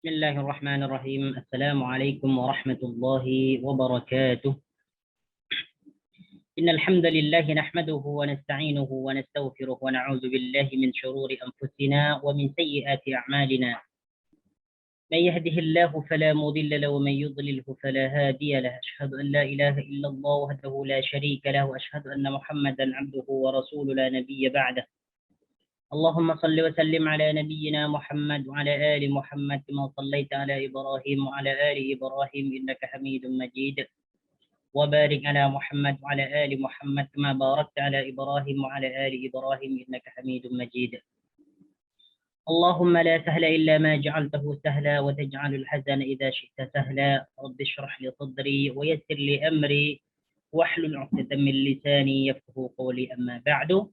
بسم الله الرحمن الرحيم. السلام عليكم ورحمة الله وبركاته. إن الحمد لله نحمده ونستعينه ونستغفره ونعوذ بالله من شرور أنفسنا ومن سيئات أعمالنا. من يهده الله فلا مضل له ومن يضلله فلا هادي له. أشهد أن لا إله إلا الله وحده لا شريك له، وأشهد أن محمدا عبده ورسوله لا نبي بعده. اللهم صل وسلم على نبينا محمد وعلى آل محمد كما صليت على إبراهيم وعلى آل إبراهيم إنك حميد مجيد. وبارك على محمد وعلى آل محمد كما باركت على إبراهيم وعلى آل إبراهيم إنك حميد مجيد. اللهم لا سهل إلا ما جعلته سهلا، وتجعل الحزن إذا شئت سهلا. رب اشرح لي صدري ويسر لي أمري واحلل عقدة من لساني يفقه قولي. أما بعد.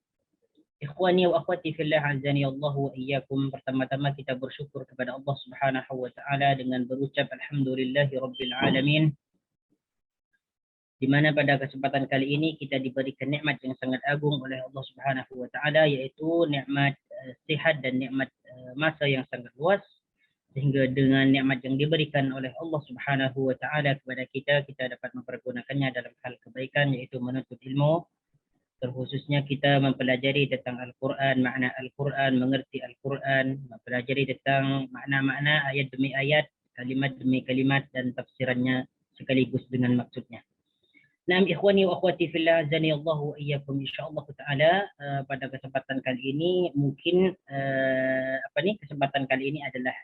Ikhwani wa akhwati fillah, azani Allah wa iyyakum. Pertama-tama kita bersyukur kepada Allah Subhanahu wa taala dengan berucap alhamdulillahi rabbil alamin, di mana pada kesempatan kali ini kita diberikan nikmat yang sangat agung oleh Allah Subhanahu wa taala, yaitu nikmat sehat dan nikmat masa yang sangat luas, sehingga dengan nikmat yang diberikan oleh Allah Subhanahu wa taala kepada kita, kita dapat mempergunakannya dalam hal kebaikan, yaitu menuntut ilmu. Terkhususnya kita mempelajari tentang Al-Quran, makna Al-Quran, mengerti Al-Quran, mempelajari tentang makna-makna ayat demi ayat, kalimat demi kalimat, dan tafsirannya sekaligus dengan maksudnya. Naam ikhwani wa akhwati fillah, azani Allah wa iyyakum, insyaallah taala pada kesempatan kali ini mungkin kesempatan kali ini adalah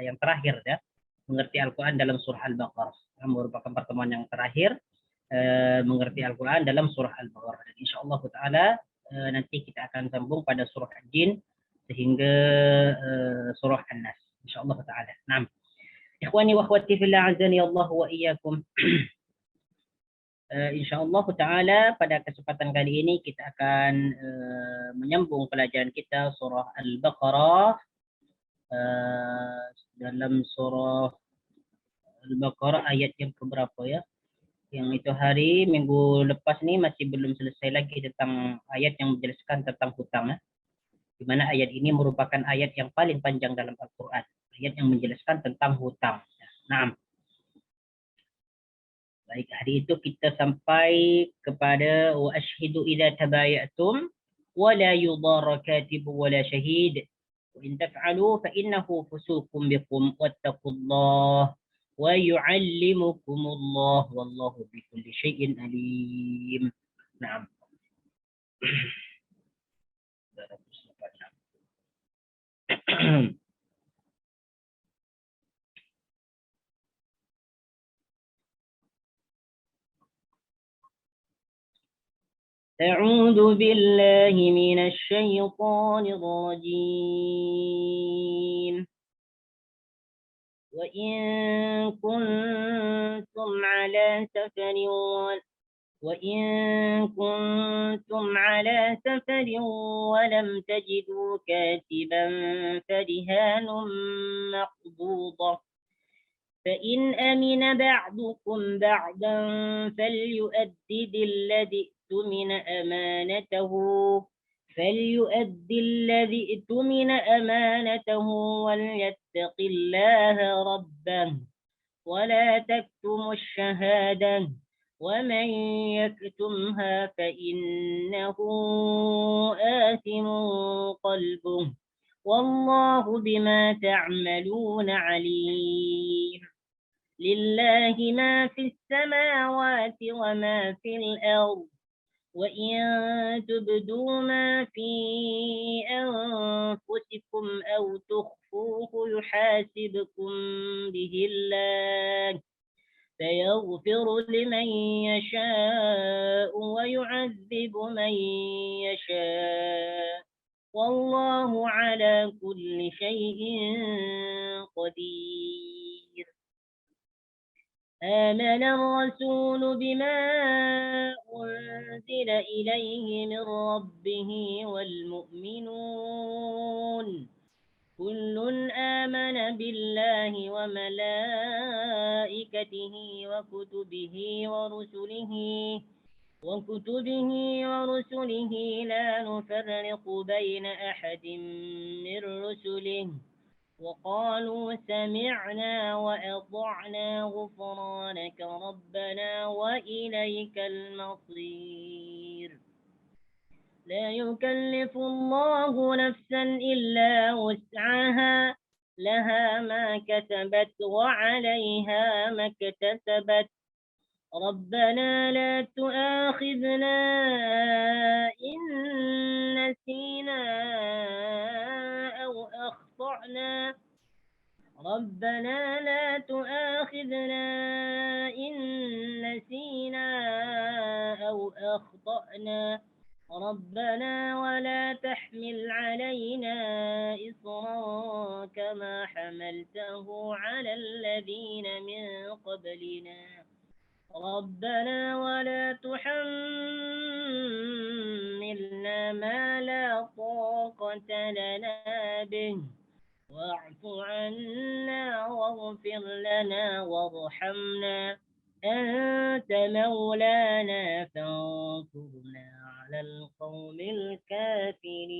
yang terakhir ya, mengerti Al-Quran dalam surah Al-Baqarah. Merupakan pertemuan yang terakhir mengerti Al-Quran dalam surah Al-Baqarah. Dan insyaAllah ta'ala nanti kita akan sambung pada surah Al-Jin sehingga surah An-Nas. InsyaAllah ta'ala. Nah, ikhwani wa akhwati fillah, azani Allah wa iyyakum. InsyaAllah ta'ala pada kesempatan kali ini kita akan menyambung pelajaran kita surah Al-Baqarah. Dalam surah Al-Baqarah ayat yang keberapa ya? Yang itu hari minggu lepas ni masih belum selesai lagi tentang ayat yang menjelaskan tentang hutang. Di mana ayat ini merupakan ayat yang paling panjang dalam Al-Quran. Ayat yang menjelaskan tentang hutang. Nah, baik, hari itu kita sampai kepada wa ashhidu idza tabayatum wa la yudara katibu wa la syahid wa in taf'alu fa innahu fusuqun bikum wattaqullah ويعلمكم الله والله بكل شيء عليم. نعم. أعوذ بالله من الشيطان الرجيم. وإن كنتم على سفر ولم تجدوا كاتبا فرهان مقبوضة، فإن أمن بعضكم بعضا فليؤدي الذي اؤتمن أمانته وليتق الله ربه ولا تكتموا الشهادة ومن يكتمها فإنه آثم قلبه والله بما تعملون عليم. لله ما في السماوات وما في الأرض، وإن تبدوا ما في أنفسكم أو تخفوه يحاسبكم به الله فيغفر لمن يشاء ويعذب من يشاء والله على كل شيء قدير. آمن الرسول بما أنزل إليه من ربه والمؤمنون كل آمن بالله وملائكته وكتبه ورسله لا نفرق بين أحد من رسله وقالوا سمعنا وأطعنا غفرانك ربنا وإليك المصير لا يكلف الله نفسا إلا وسعها لها ما كسبت وعليها ما اكتسبت ربنا لا تؤاخذنا إن نسينا أو أخطأنا ربنا لا تؤاخذنا إن نسينا أو أخطأنا ربنا ولا تحمل علينا إصرا كما حملته على الذين من قبلنا ربنا ولا تحملنا ما لا طاقة لنا به واعف عنا واغفر لنا وارحمنا أنت مولانا فانصرنا على القوم الكافرين.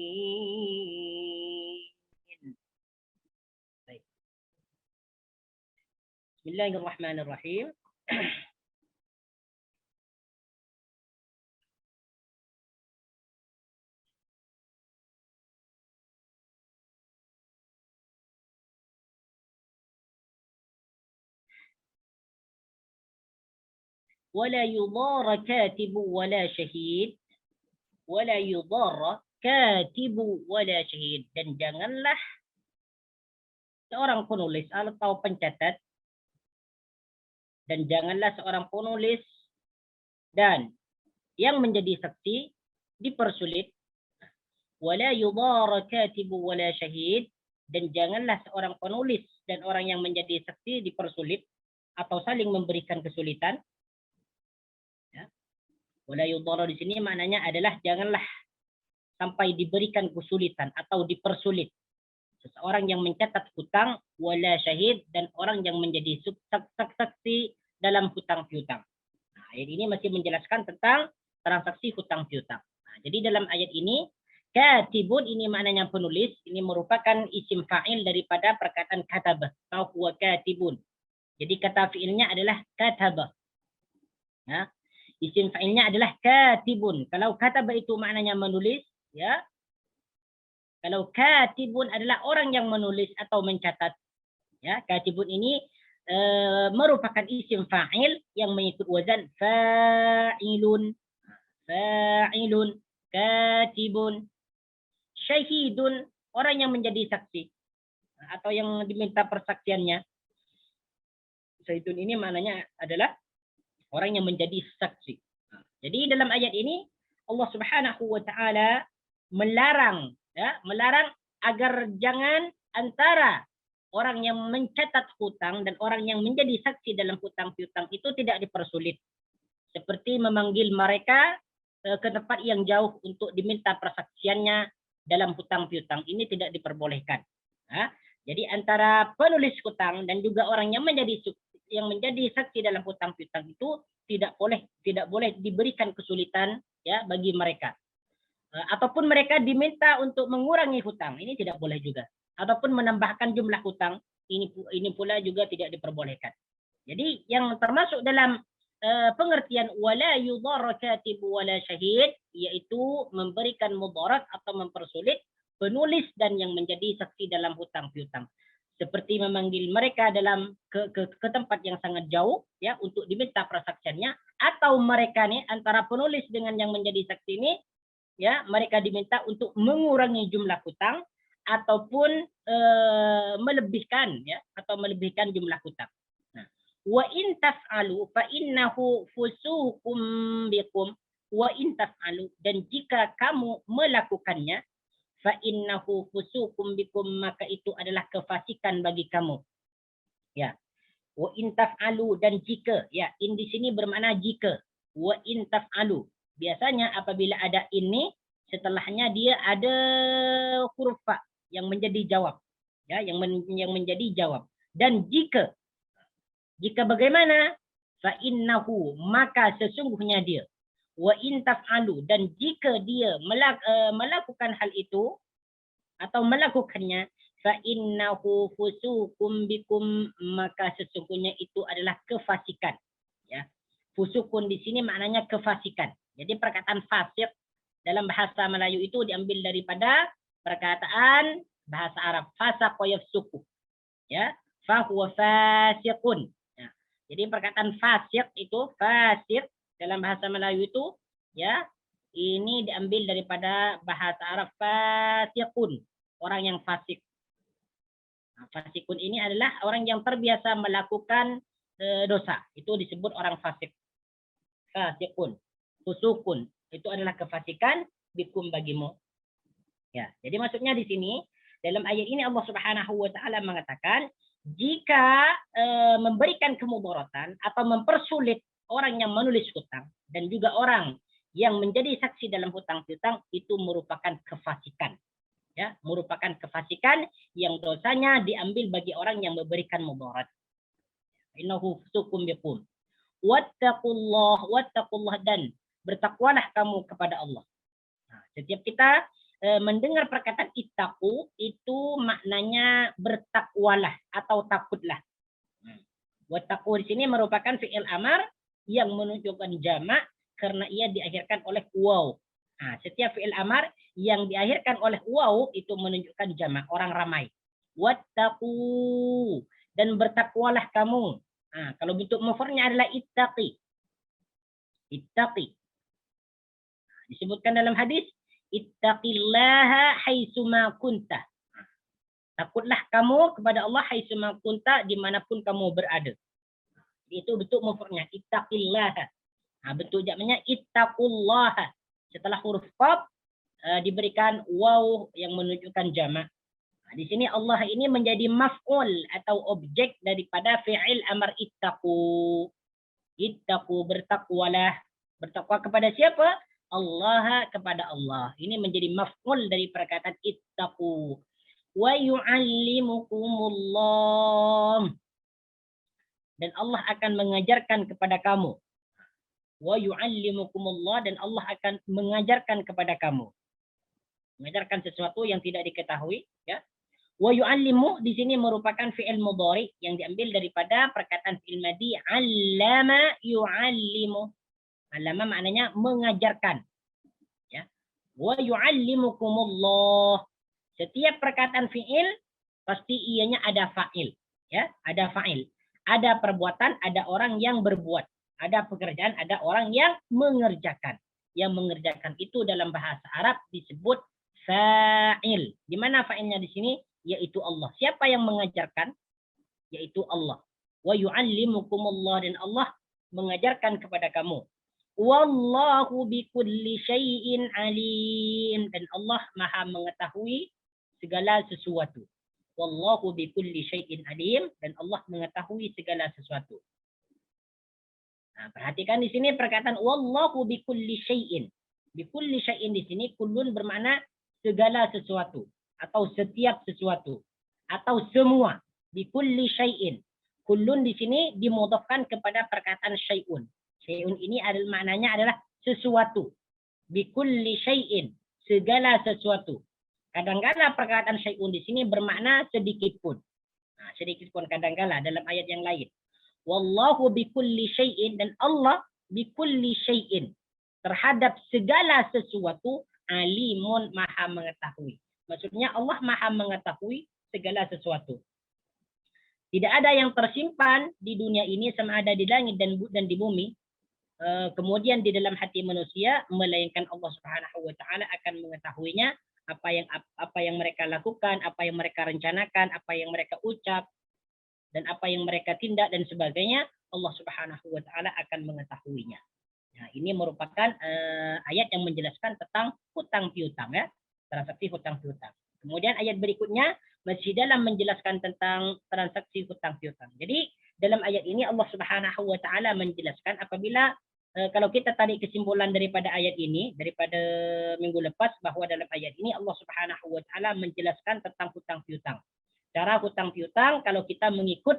بسم الله الرحمن الرحيم. ولا يضار كاتب ولا شهيد ولا يضار كاتب ولا شهid dan janganlah seorang penulis atau pencatat dan janganlah seorang penulis dan yang menjadi saksi dipersulit wala yudar katib wala shahid dan janganlah seorang penulis dan orang yang menjadi saksi dipersulit atau saling memberikan kesulitan. Wala yudhara di sini maknanya adalah janganlah sampai diberikan kesulitan atau dipersulit seseorang yang mencatat hutang wala syahid dan orang yang menjadi saksi dalam hutang piutang. Nah, ayat ini masih menjelaskan tentang transaksi hutang piutang. Nah, jadi dalam ayat ini katibun ini maknanya penulis, ini merupakan isim fa'il daripada perkataan katabah atau huwa katibun. Jadi kata fi'ilnya adalah katabah. Nah, isim fa'ilnya adalah katibun. Kalau kataba itu maknanya menulis, ya. Kalau katibun adalah orang yang menulis atau mencatat, ya. Katibun ini merupakan isim fa'il yang mengikut wazan fa'ilun, fa'ilun, katibun, syahidun, orang yang menjadi saksi atau yang diminta persaksiannya. Syahidun ini maknanya adalah orang yang menjadi saksi. Jadi dalam ayat ini Allah Subhanahu wa taala melarang, ya, melarang agar jangan antara orang yang mencatat hutang dan orang yang menjadi saksi dalam hutang piutang itu tidak dipersulit. Seperti memanggil mereka ke tempat yang jauh untuk diminta persaksiannya dalam hutang piutang, ini tidak diperbolehkan. Ya. Jadi antara penulis hutang dan juga orang yang menjadi saksi dalam hutang piutang itu tidak boleh diberikan kesulitan, ya, bagi mereka. Ataupun mereka diminta untuk mengurangi hutang, ini tidak boleh juga. Ataupun menambahkan jumlah hutang, ini pula juga tidak diperbolehkan. Jadi yang termasuk dalam pengertian wala yudhar katib wala syahid yaitu memberikan mudarat atau mempersulit penulis dan yang menjadi saksi dalam hutang piutang. Seperti memanggil mereka dalam ke tempat yang sangat jauh, ya, untuk diminta persaksiannya, atau mereka nih antara penulis dengan yang menjadi saksi ini, ya, mereka diminta untuk mengurangi jumlah hutang ataupun melebihkan, ya, atau melebihkan jumlah hutang. Nah, wa in taf'alu fa innahu fusuqum bikum wa in taf'alu, dan jika kamu melakukannya fa innahu fusuqum bikum, maka itu adalah kefasikan bagi kamu. Ya. Wa in taf'alu, dan jika, ya, in di sini bermakna jika. Wa in taf'alu. Biasanya apabila ada ini setelahnya dia ada huruf fa yang menjadi jawab. Ya, yang menjadi jawab. Dan jika bagaimana? Fa innahu, maka sesungguhnya dia. Wa in taf'alu, dan jika dia melakukan hal itu atau melakukannya, fa innahu fusukum bikum, maka sesungguhnya itu adalah kefasikan. Ya. Fusukun di sini maknanya kefasikan. Jadi perkataan fasik dalam bahasa Melayu itu diambil daripada perkataan bahasa Arab fasaqa yafsuku. Ya, fa huwa fasiqun. Ya. Jadi perkataan fasik itu fasik dalam bahasa Melayu itu ya ini diambil daripada bahasa Arab fasiqun, orang yang fasik. Nah, fasikun ini adalah orang yang terbiasa melakukan dosa. Itu disebut orang fasik. Fasikun, fusukun, itu adalah kefasikan bikum bagimu. Ya, jadi maksudnya di sini dalam ayat ini Allah Subhanahu wa taala mengatakan jika memberikan kemudaratan atau mempersulit orang yang menulis hutang dan juga orang yang menjadi saksi dalam hutang piutang itu merupakan kefasikan. Ya, merupakan kefasikan yang dosanya diambil bagi orang yang memberikan mudarat. Innahu fusukum bikum. Wattaqullah dan bertakwalah kamu kepada Allah. Nah, setiap kita mendengar perkataan ittaqu itu maknanya bertakwalah atau takutlah. Wattaqu di sini merupakan fi'il amar yang menunjukkan jamak karena ia diakhirkan oleh waw. Nah, setiap fi'il amar yang diakhirkan oleh waw itu menunjukkan jamak, orang ramai. Wattaqu dan bertakwalah kamu. Nah, kalau bentuk mufradnya adalah ittaqi. Ittaqi. Disebutkan dalam hadis, ittaqillaha haitsuma kunta. Takutlah kamu kepada Allah haitsuma kunta dimanapun kamu berada. Itu bentuk mufradnya, ittaqillaha. Nah, bentuk jamaknya ittaqullaha. Setelah huruf qaf diberikan waw yang menunjukkan jamak. Nah, di sini Allah ini menjadi maf'ul atau objek daripada fi'il amar ittaqu. Ittaqu bertakwalah. Bertakwa kepada siapa? Allah, kepada Allah. Ini menjadi maf'ul dari perkataan ittaqu. Wa yu'allimukumullah. Dan Allah akan mengajarkan kepada kamu. Wa yu'allimukumullah dan Allah akan mengajarkan kepada kamu. Mengajarkan sesuatu yang tidak diketahui, ya. Wa yu'allimu di sini merupakan fi'il mudhari yang diambil daripada perkataan fi'il madhi 'allama yu'allimu. 'Allama maknanya mengajarkan. Ya. Wa yu'allimukumullah. Setiap perkataan fi'il pasti ianya ada fa'il, ya, ada fa'il. Ada perbuatan, ada orang yang berbuat. Ada pekerjaan, ada orang yang mengerjakan. Yang mengerjakan itu dalam bahasa Arab disebut fa'il. Di mana fa'ilnya di sini? Yaitu Allah. Siapa yang mengajarkan? Yaitu Allah. Wa yu'allimukumullah dan Allah mengajarkan kepada kamu. Wallahu bikulli syai'in alim dan Allah Maha mengetahui segala sesuatu. Wallahu bikulli syai'in alim dan Allah mengetahui segala sesuatu. Nah, perhatikan di sini perkataan wallahu bikulli syai'in. Bikulli syai'in di sini kullun bermakna segala sesuatu atau setiap sesuatu atau semua. Bikulli syai'in. Kullun di sini dimudhafkan kepada perkataan syai'un. Syai'un ini adalah maknanya adalah sesuatu. Bikulli syai'in, segala sesuatu. Kadang-kala perkataan syai'un di sini bermakna sedikit pun. Nah, sedikit pun kadang-kala dalam ayat yang lain. Wallahu bikulli syai'in dan Allah bikulli syai'in. Terhadap segala sesuatu alimun maha mengetahui. Maksudnya Allah maha mengetahui segala sesuatu. Tidak ada yang tersimpan di dunia ini sama ada di langit dan di bumi. Kemudian di dalam hati manusia melainkan Allah Subhanahu wa taala akan mengetahuinya apa yang mereka lakukan, apa yang mereka rencanakan, apa yang mereka ucap dan apa yang mereka tindak dan sebagainya, Allah Subhanahu wa taala akan mengetahuinya. Nah, ini merupakan ayat yang menjelaskan tentang hutang piutang, ya, transaksi hutang piutang. Kemudian ayat berikutnya masih dalam menjelaskan tentang transaksi hutang piutang. Jadi dalam ayat ini Allah Subhanahu wa taala menjelaskan apabila kalau kita tarik kesimpulan daripada ayat ini, daripada minggu lepas, bahwa dalam ayat ini Allah Subhanahu wa taala menjelaskan tentang hutang piutang. Cara hutang piutang kalau kita mengikut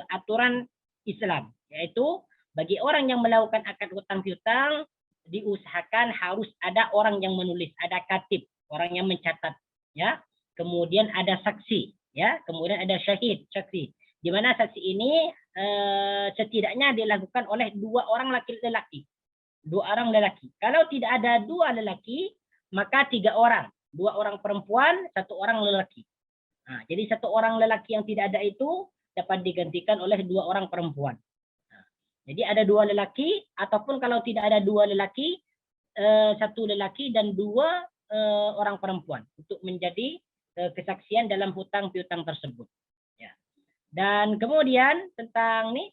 aturan Islam, yaitu bagi orang yang melakukan akad hutang piutang diusahakan harus ada orang yang menulis, ada katib, orang yang mencatat, ya. kemudian ada saksi, ya, kemudian ada syahid, saksi. Di mana saksi ini setidaknya dilakukan oleh 2 orang laki-laki. 2 orang lelaki. Kalau tidak ada 2 lelaki, maka 3 orang. 2 orang perempuan, 1 orang lelaki. Nah, jadi 1 orang lelaki yang tidak ada itu dapat digantikan oleh 2 orang perempuan. Nah, jadi ada 2 lelaki, ataupun kalau tidak ada 2 lelaki, 1 lelaki dan 2 orang perempuan untuk menjadi kesaksian dalam hutang piutang tersebut. Ya. Dan kemudian tentang nih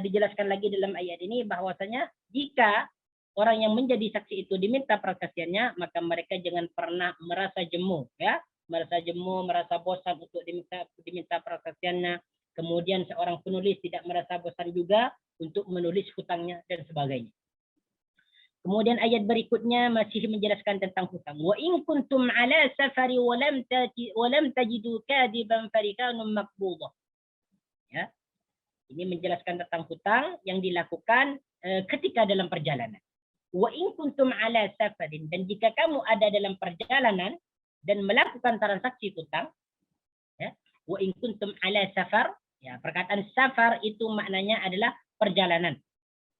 dijelaskan lagi dalam ayat ini bahwasanya jika orang yang menjadi saksi itu diminta persaksiannya, maka mereka jangan pernah merasa jemu, ya, merasa bosan untuk diminta persaksiannya. Kemudian seorang penulis tidak merasa bosan juga untuk menulis hutangnya dan sebagainya. Kemudian ayat berikutnya masih menjelaskan tentang hutang. Wa in kuntum ala safari wa lam tajidu kadiban farikanun maqbudah. Ya. Ini menjelaskan tentang hutang yang dilakukan ketika dalam perjalanan. Wa in kuntum ala safarin, dan jika kamu ada dalam perjalanan dan melakukan transaksi hutang, ya. Wa in kuntum ala safar, ya, perkataan safar itu maknanya adalah perjalanan.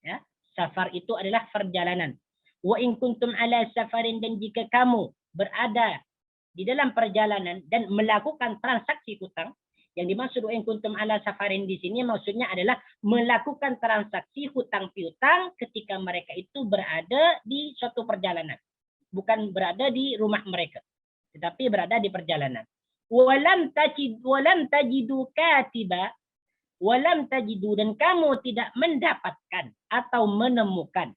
Ya. Safar itu adalah perjalanan. Wa in kuntum ala safarin, dan jika kamu berada di dalam perjalanan dan melakukan transaksi hutang, yang dimaksud wa in kuntum ala safarin di sini maksudnya adalah melakukan transaksi hutang piutang ketika mereka itu berada di suatu perjalanan. Bukan berada di rumah mereka, tetapi berada di perjalanan. Walam tajidu katiba, walam tajidu, dan kamu tidak mendapatkan atau menemukan.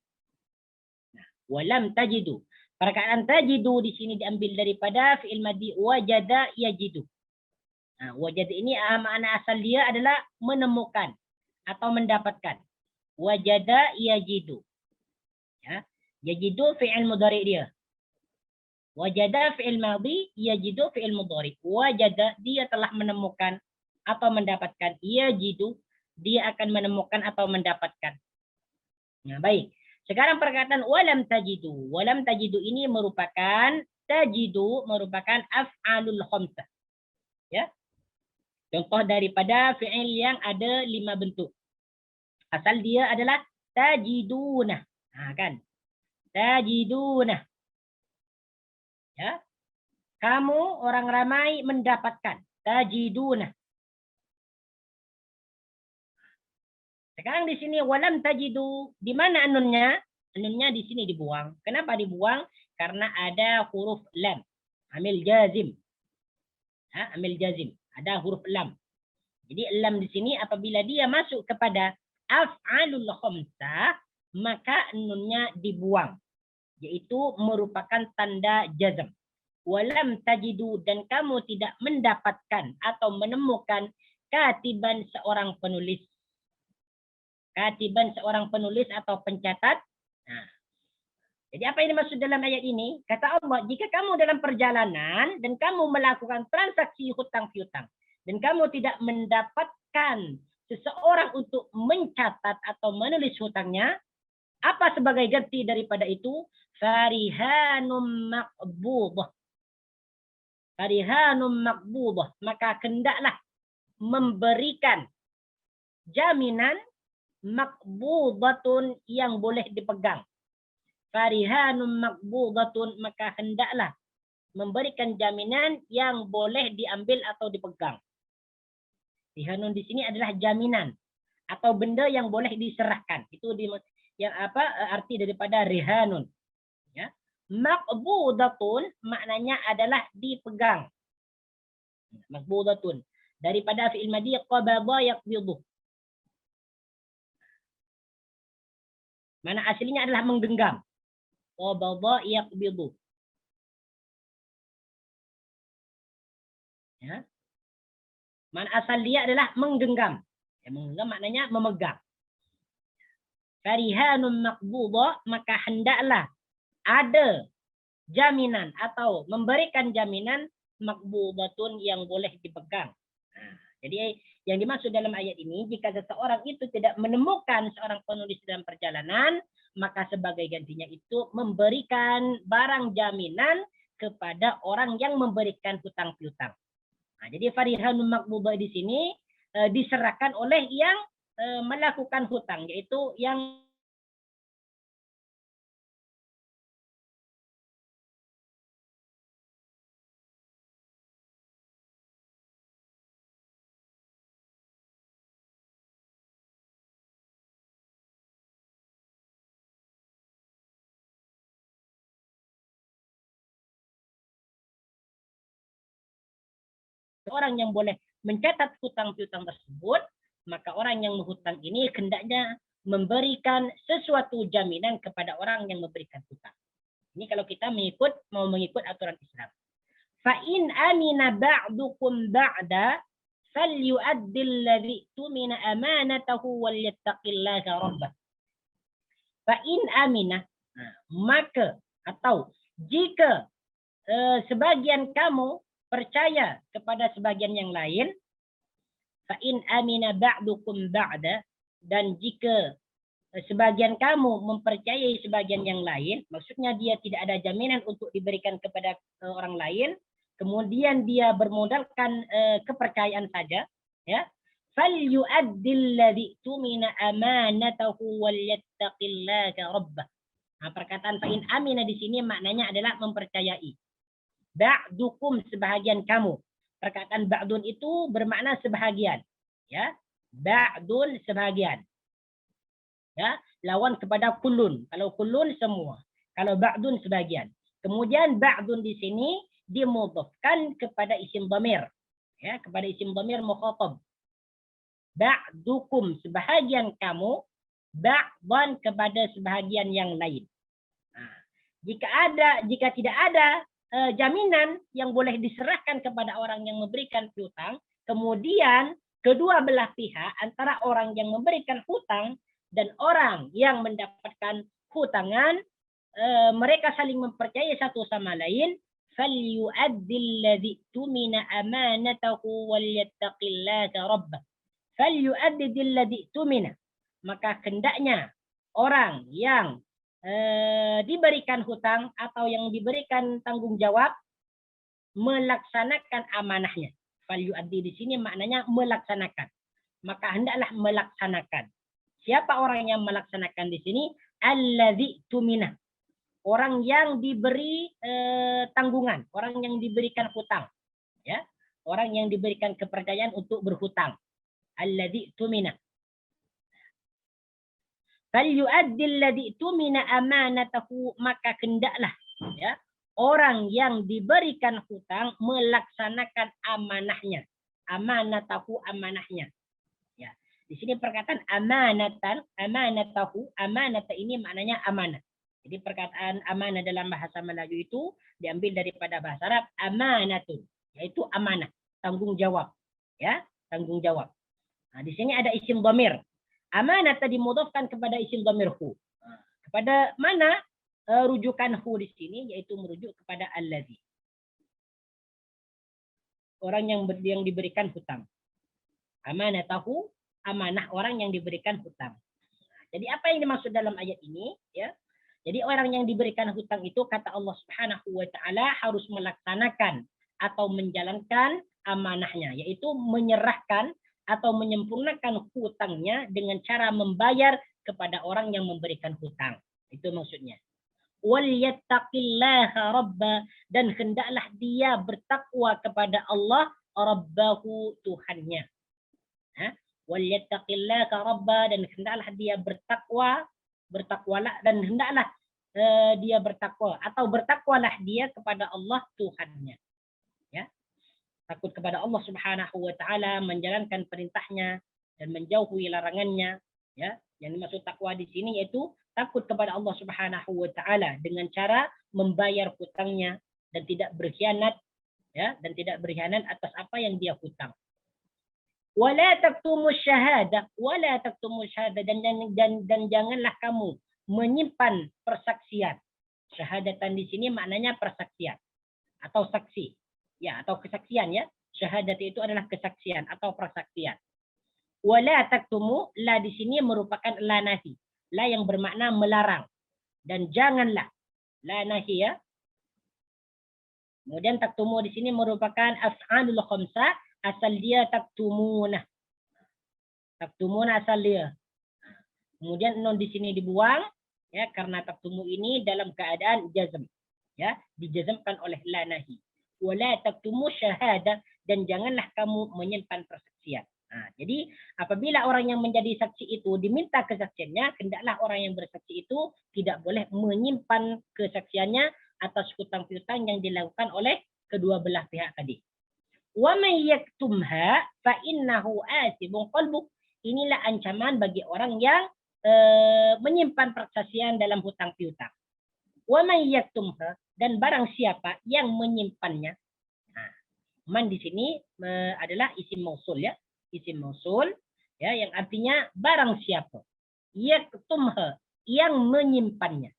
Nah, walam tajidu. Perkataan tajidu di sini diambil daripada fi'il madhi wajada yajidu. Nah, wajada ini makna asal dia adalah menemukan atau mendapatkan. Wajada yajidu. Ya, yajidu fi'il mudhari dia. Wajada fi'il madhi, yajidu fi'il mudhari. Wajada dia telah menemukan atau mendapatkan. Yajidu dia akan menemukan atau mendapatkan. Nah, baik. Sekarang perkataan walam tajidu. Walam tajidu ini merupakan tajidu merupakan af'alul khamsah. Ya. Contoh daripada fi'il yang ada 5 bentuk. Asal dia adalah tajiduna. Nah, kan? Tajiduna. Ya. Kamu orang ramai mendapatkan. Tajiduna. Sekarang di sini walam tajidu, di mana anunnya? Anunnya di sini dibuang. Kenapa dibuang? Karena ada huruf lam. Amil jazim. Ha, amil jazim. Ada huruf lam. Jadi lam di sini apabila dia masuk kepada af'alul khamsah, maka nunnya dibuang. Yaitu merupakan tanda jazm. Walam tajidu, dan kamu tidak mendapatkan atau menemukan katiban seorang penulis. Katiban seorang penulis atau pencatat. Nah, jadi apa yang dimaksud dalam ayat ini? Kata Allah, jika kamu dalam perjalanan dan kamu melakukan transaksi hutang piutang dan kamu tidak mendapatkan seseorang untuk mencatat atau menulis hutangnya, apa sebagai ganti daripada itu? Farihanum maqbudah. Farihanum maqbudah. Maka hendaklah memberikan jaminan maqbudatun yang boleh dipegang. Farihanum maqbudatun, maka hendaklah memberikan jaminan yang boleh diambil atau dipegang. Rihanun di sini adalah jaminan atau benda yang boleh diserahkan. Itu yang arti daripada rihanun. Ya. Maqbudatun maknanya adalah dipegang. Maqbudatun daripada fi'il madhi qabada yaqbidu. Mana aslinya adalah menggenggam. Qabada yaqbidu. Ya. Mana asal dia adalah menggenggam. Ya, menggenggam maknanya memegang. Farihanun maqbudah, maka hendaklah ada jaminan atau memberikan jaminan maqbudatun yang boleh dipegang. Nah, jadi yang dimaksud dalam ayat ini, jika seseorang itu tidak menemukan seorang penulis dalam perjalanan, maka sebagai gantinya itu memberikan barang jaminan kepada orang yang memberikan hutang piutang. Nah, jadi farihanun maqbudah di sini diserahkan oleh yang melakukan hutang, yaitu yang orang yang boleh mencatat hutang piutang tersebut, maka orang yang menghutang ini hendaknya memberikan sesuatu jaminan kepada orang yang memberikan hutang. Ini kalau kita mau mengikut aturan Islam. Fa in amina ba'dukum ba'da falyu'addi alladhi tumina amanatahu wal yattaqillaha rabbah. Fa in amina, maka atau jika sebagian kamu percaya kepada sebagian yang lain, fa in amina ba'dukum ba'da, dan jika sebagian kamu mempercayai sebagian yang lain, maksudnya dia tidak ada jaminan untuk diberikan kepada orang lain, kemudian dia bermodalkan kepercayaan saja, ya, falyu'addil ladzi tumina amanatahu wal yattaqillaha rabbah. Nah, perkataan fa in amina di sini maknanya adalah mempercayai. Ba'dukum, sebahagian kamu. Perkataan ba'dun itu bermakna sebahagian, ya. Ba'dun sebahagian. Ya, lawan kepada kullun. Kalau kullun semua, kalau ba'dun sebagian. Kemudian ba'dun di sini dimudhafkan kepada isim dhamir, ya, kepada isim dhamir mukhatab. Ba'dukum, sebahagian kamu, ba'dan kepada sebahagian yang lain. Nah, jika tidak ada jaminan yang boleh diserahkan kepada orang yang memberikan piutang, kemudian kedua belah pihak antara orang yang memberikan hutang dan orang yang mendapatkan hutangan, mereka saling mempercayai satu sama lain, falyu'addil ladzi tumina amanatahu wal yattaqillaha rabbah. Falyu'addil ladzi tumina, maka hendaknya orang yang diberikan hutang atau yang diberikan tanggung jawab melaksanakan amanahnya. Falyu'addi di sini maknanya melaksanakan. Maka hendaklah melaksanakan. Siapa orang yang melaksanakan di sini? Alladzi tumina. Orang yang diberi tanggungan, orang yang diberikan hutang, ya. Orang yang diberikan kepercayaan untuk berhutang. Alladzi tumina. Falyu'addil ladzi tumina amanatahu, maka hendaklah, ya, orang yang diberikan hutang melaksanakan amanahnya. Amanatahu, amanahnya. Ya. Di sini perkataan amanatan, amanatahu, amanata ini maknanya amanah. Jadi perkataan amanah dalam bahasa Melayu itu diambil daripada bahasa Arab amanatun, yaitu amanah, tanggung jawab, ya, tanggung jawab. Nah, di sini ada isim dhamir. Amanah tadi dimudhafkan kepada isim dhamir hu. Kepada mana rujukan hu di sini, yaitu merujuk kepada allazi. Orang yang diberikan hutang. Amanah tahu, amanah orang yang diberikan hutang. Jadi apa yang dimaksud dalam ayat ini, ya? Jadi orang yang diberikan hutang itu, kata Allah Subhanahu wa taala, harus melaksanakan atau menjalankan amanahnya, yaitu menyerahkan atau menyempurnakan hutangnya dengan cara membayar kepada orang yang memberikan hutang. Itu maksudnya. Wal yattaqillaha rabba, dan hendaklah dia bertakwa kepada Allah rabbahu, Tuhannya. Wal yattaqillaha rabba, dan hendaklah dia bertakwalah, dan hendaklah dia bertakwa atau bertakwalah dia kepada Allah Tuhannya. Ya. Takut kepada Allah Subhanahu wa taala, menjalankan perintahnya dan menjauhi larangannya, ya. Yang dimaksud takwa di sini yaitu takut kepada Allah Subhanahu wa taala dengan cara membayar hutangnya dan tidak berkhianat, ya, dan tidak berkhianat atas apa yang dia hutang. Wala taktumus syahadah, wala taktumus syahadah, dan janganlah kamu menyimpan persaksian. Syahadatan di sini maknanya persaksian atau saksi. Ya, atau kesaksian, ya. Syahadat itu adalah kesaksian atau persaksian. Wala taktumu, la di sini merupakan la nahi. La yang bermakna melarang. Dan janganlah. La nahi, ya. Kemudian taktumu di sini merupakan af'alul khamsah, asal dia taktumuna. Taktumuna asal dia. Kemudian nun di sini dibuang ya, karena taktumu ini dalam keadaan jazm. Ya, dijazmkan oleh la nahi. Wala taktumu syahadah, dan janganlah kamu menyimpan persaksian. Nah, jadi apabila orang yang menjadi saksi itu diminta kesaksiannya, hendaklah orang yang bersaksi itu tidak boleh menyimpan kesaksiannya atas hutang piutang yang dilakukan oleh kedua belah pihak tadi. Wa may yaktumha fa innahu asibun qalbuh. Inilah ancaman bagi orang yang menyimpan persaksian dalam hutang piutang. Wa may yaktumha, dan barang siapa yang menyimpannya. Nah, man di sini adalah isim mausul ya, isim mausul ya, yang artinya barang siapa. Yaktumha, yang menyimpannya.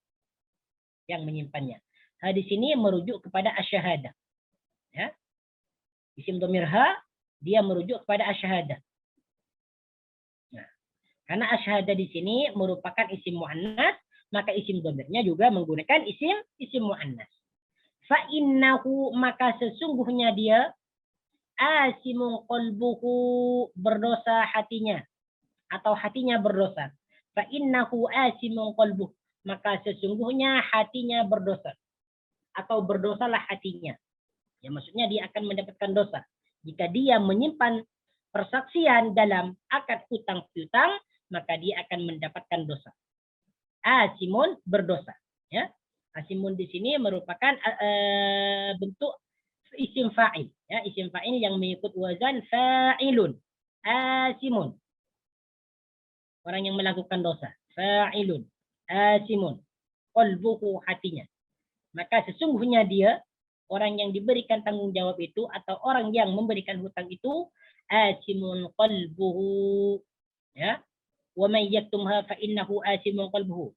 Yang menyimpannya. Nah, di sini merujuk kepada asyahadah. Ya. Isim dhamir ha, dia merujuk kepada asyahadah. Nah, karena asyahadah di sini merupakan isim muannas, maka isim dhamirnya juga menggunakan isim muannas. Fa innahu, maka sesungguhnya dia, asimun qalbuhu, berdosa hatinya, atau hatinya berdosa. Fa innahu asimun qalbuh, maka sesungguhnya hatinya berdosa, atau berdosalah hatinya. Ya, maksudnya dia akan mendapatkan dosa jika dia menyimpan persaksian dalam akad hutang piutang, maka dia akan mendapatkan dosa. Asimun, berdosa. Ya, asimun di sini merupakan bentuk isim fa'il. Ya, isim fa'il yang mengikut wazan fa'ilun. Asimun, orang yang melakukan dosa. Fa'ilun, asimun, qalbuhu, hatinya. Maka sesungguhnya dia, orang yang diberikan tanggung jawab itu, atau orang yang memberikan hutang itu, asimun qalbuhu. Ya, wa may yaktumha fa innahu asimun qalbuhu.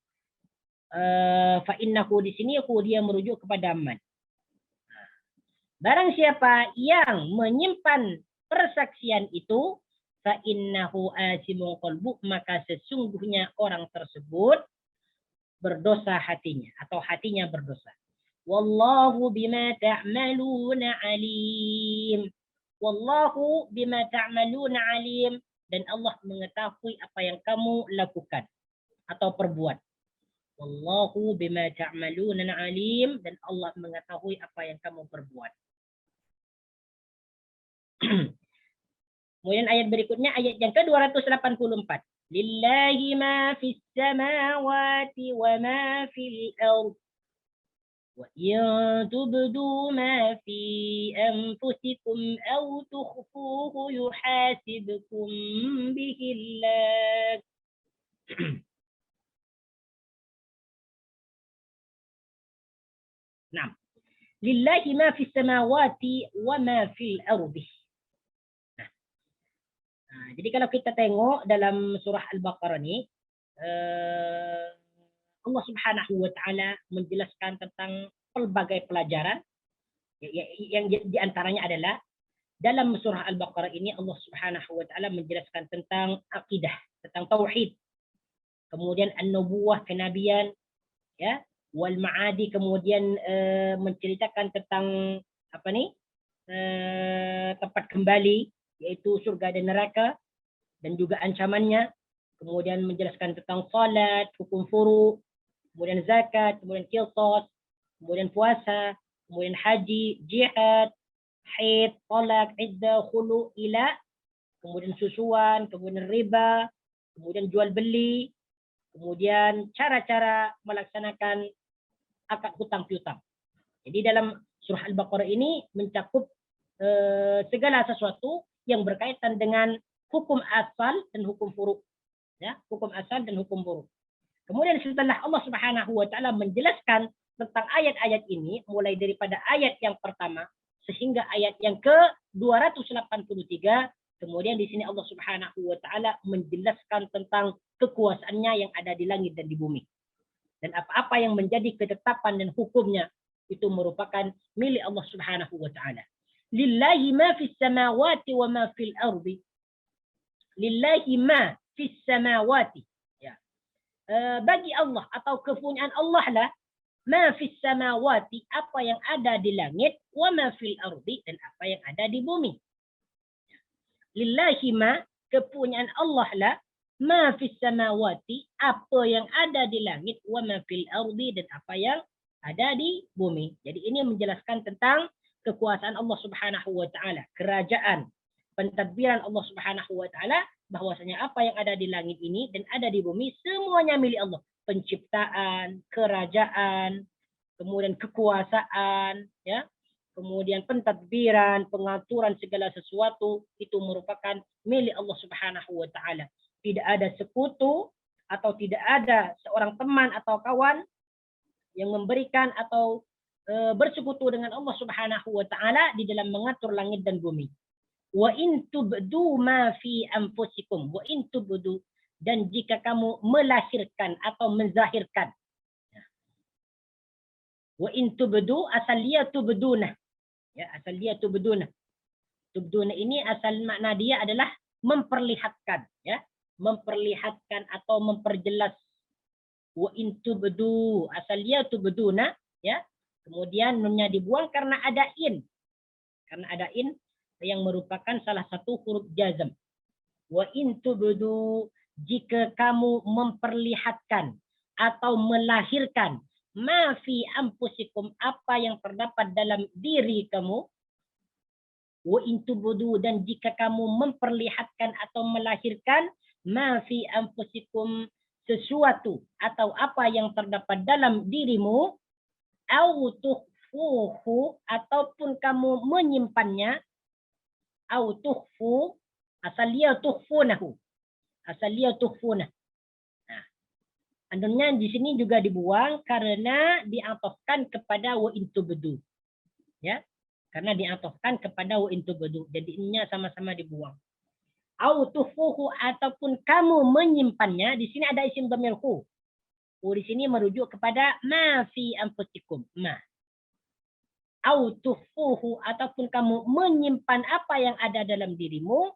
Fa innahu di sini dia merujuk kepada man. Barang siapa yang menyimpan persaksian itu, fa innahu asimun qalbuh, maka sesungguhnya orang tersebut berdosa hatinya, atau hatinya berdosa. Wallahu bima ta'maluna alim. Wallahu bima ta'maluna alim, dan Allah mengetahui apa yang kamu lakukan atau perbuat. Wallahu bima ta'maluna alim, dan Allah mengetahui apa yang kamu perbuat. Kemudian ayat berikutnya, ayat yang ke-284. Lillahi ma fis samawati wa ma fil ardh. Wa in tubdu ma fi anfusikum aw tukhfuhu yuhasibkum bihi Allah. Nah, lillahi ma fis samawati wa ma fil ardh. Jadi kalau kita tengok dalam surah Al-Baqarah ini, Allah Subhanahu wa taala menjelaskan tentang pelbagai pelajaran yang diantaranya adalah dalam surah Al-Baqarah ini Allah Subhanahu wa taala menjelaskan tentang akidah, tentang tauhid. Kemudian an-nubuwah, kenabian, ya, wal ma'adi, kemudian menceritakan tentang apa nih? Tempat kembali, yaitu surga dan neraka, dan juga ancamannya. Kemudian menjelaskan tentang salat, hukum furu, kemudian zakat, kemudian qisas, kemudian puasa, kemudian haji, jihad, haid, talak, iddah, khulu, ila, kemudian susuan, kemudian riba, kemudian jual beli, kemudian cara-cara melaksanakan akad hutang piutang. Jadi dalam surah Al-Baqarah ini mencakup segala sesuatu yang berkaitan dengan hukum asal dan hukum furu. Ya, hukum asal dan hukum furu. Kemudian setelah Allah Subhanahu wa taala menjelaskan tentang ayat-ayat ini, mulai daripada ayat yang pertama sehingga ayat yang ke-283, kemudian di sini Allah Subhanahu wa taala menjelaskan tentang kekuasaannya yang ada di langit dan di bumi. Dan apa-apa yang menjadi ketetapan dan hukumnya itu merupakan milik Allah Subhanahu wa taala. Lillahi ma fis samawati wa ma fil ardi. Lillahi ma fis samawati. Ya. Bagi Allah atau kepunyaan Allah lah ma fis samawati, apa yang ada di langit, wa ma fil ardi, dan apa yang ada di bumi. Lillahi ma, kepunyaan Allah lah, ma fis samawati, apa yang ada di langit, wa ma fil ardi, dan apa yang ada di bumi. Jadi ini menjelaskan tentang kekuasaan Allah Subhanahu wa taala, kerajaan, pentadbiran Allah Subhanahu wa taala, bahwasanya apa yang ada di langit ini dan ada di bumi semuanya milik Allah. Penciptaan, kerajaan, kemudian kekuasaan, ya, kemudian pentadbiran, pengaturan segala sesuatu itu merupakan milik Allah Subhanahu wa taala. Tidak ada sekutu atau tidak ada seorang teman atau kawan yang memberikan atau bersekutu dengan Allah Subhanahu wa taala di dalam mengatur langit dan bumi. Wa in tubdu ma fi anfusikum, wa in tubdu, dan jika kamu melahirkan atau menzahirkan. Wa in tubdu, asal dia tubduna. Ya, asal dia tubduna. Tubduna ini asal makna dia adalah memperlihatkan, ya, memperlihatkan atau memperjelas. Wa in tubdu, asal dia tubduna, ya. Kemudian nunnya dibuang karena ada in. Karena ada in yang merupakan salah satu huruf jazm. Wa in tubdu, jika kamu memperlihatkan atau melahirkan ma fi anfusikum, apa yang terdapat dalam diri kamu, wa in tubdu, dan jika kamu memperlihatkan atau melahirkan ma fi anfusikum, sesuatu atau apa yang terdapat dalam dirimu, au tukhfuhu, ataupun kamu menyimpannya, au tukhfu, asal dia tukhfunahu, asal dia tukhfunah. Nah, andunnya di sini juga dibuang karena diatofkan kepada wa in tubdu, ya, karena diatofkan kepada wa in tubdu, jadi ininya sama-sama dibuang. Au tukhfuhu, ataupun kamu menyimpannya, di sini ada isim dhamir hu. Di sini merujuk kepada ma fi anfusikum, ma. Au tukhfuhu, ataupun kamu menyimpan apa yang ada dalam dirimu,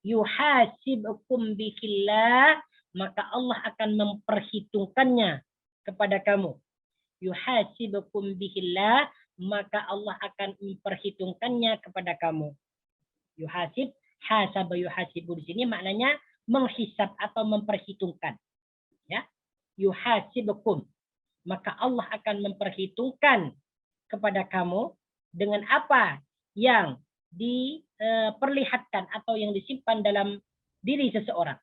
yuhasibukum bihillah, maka Allah akan memperhitungkannya kepada kamu. Yuhasibukum bihillah, maka Allah akan memperhitungkannya kepada kamu. Yuhasib, hasaba yuhasibu, di sini maknanya menghisab atau memperhitungkan. Ya, yuhasibukum, maka Allah akan memperhitungkan kepada kamu dengan apa yang diperlihatkan atau yang disimpan dalam diri seseorang.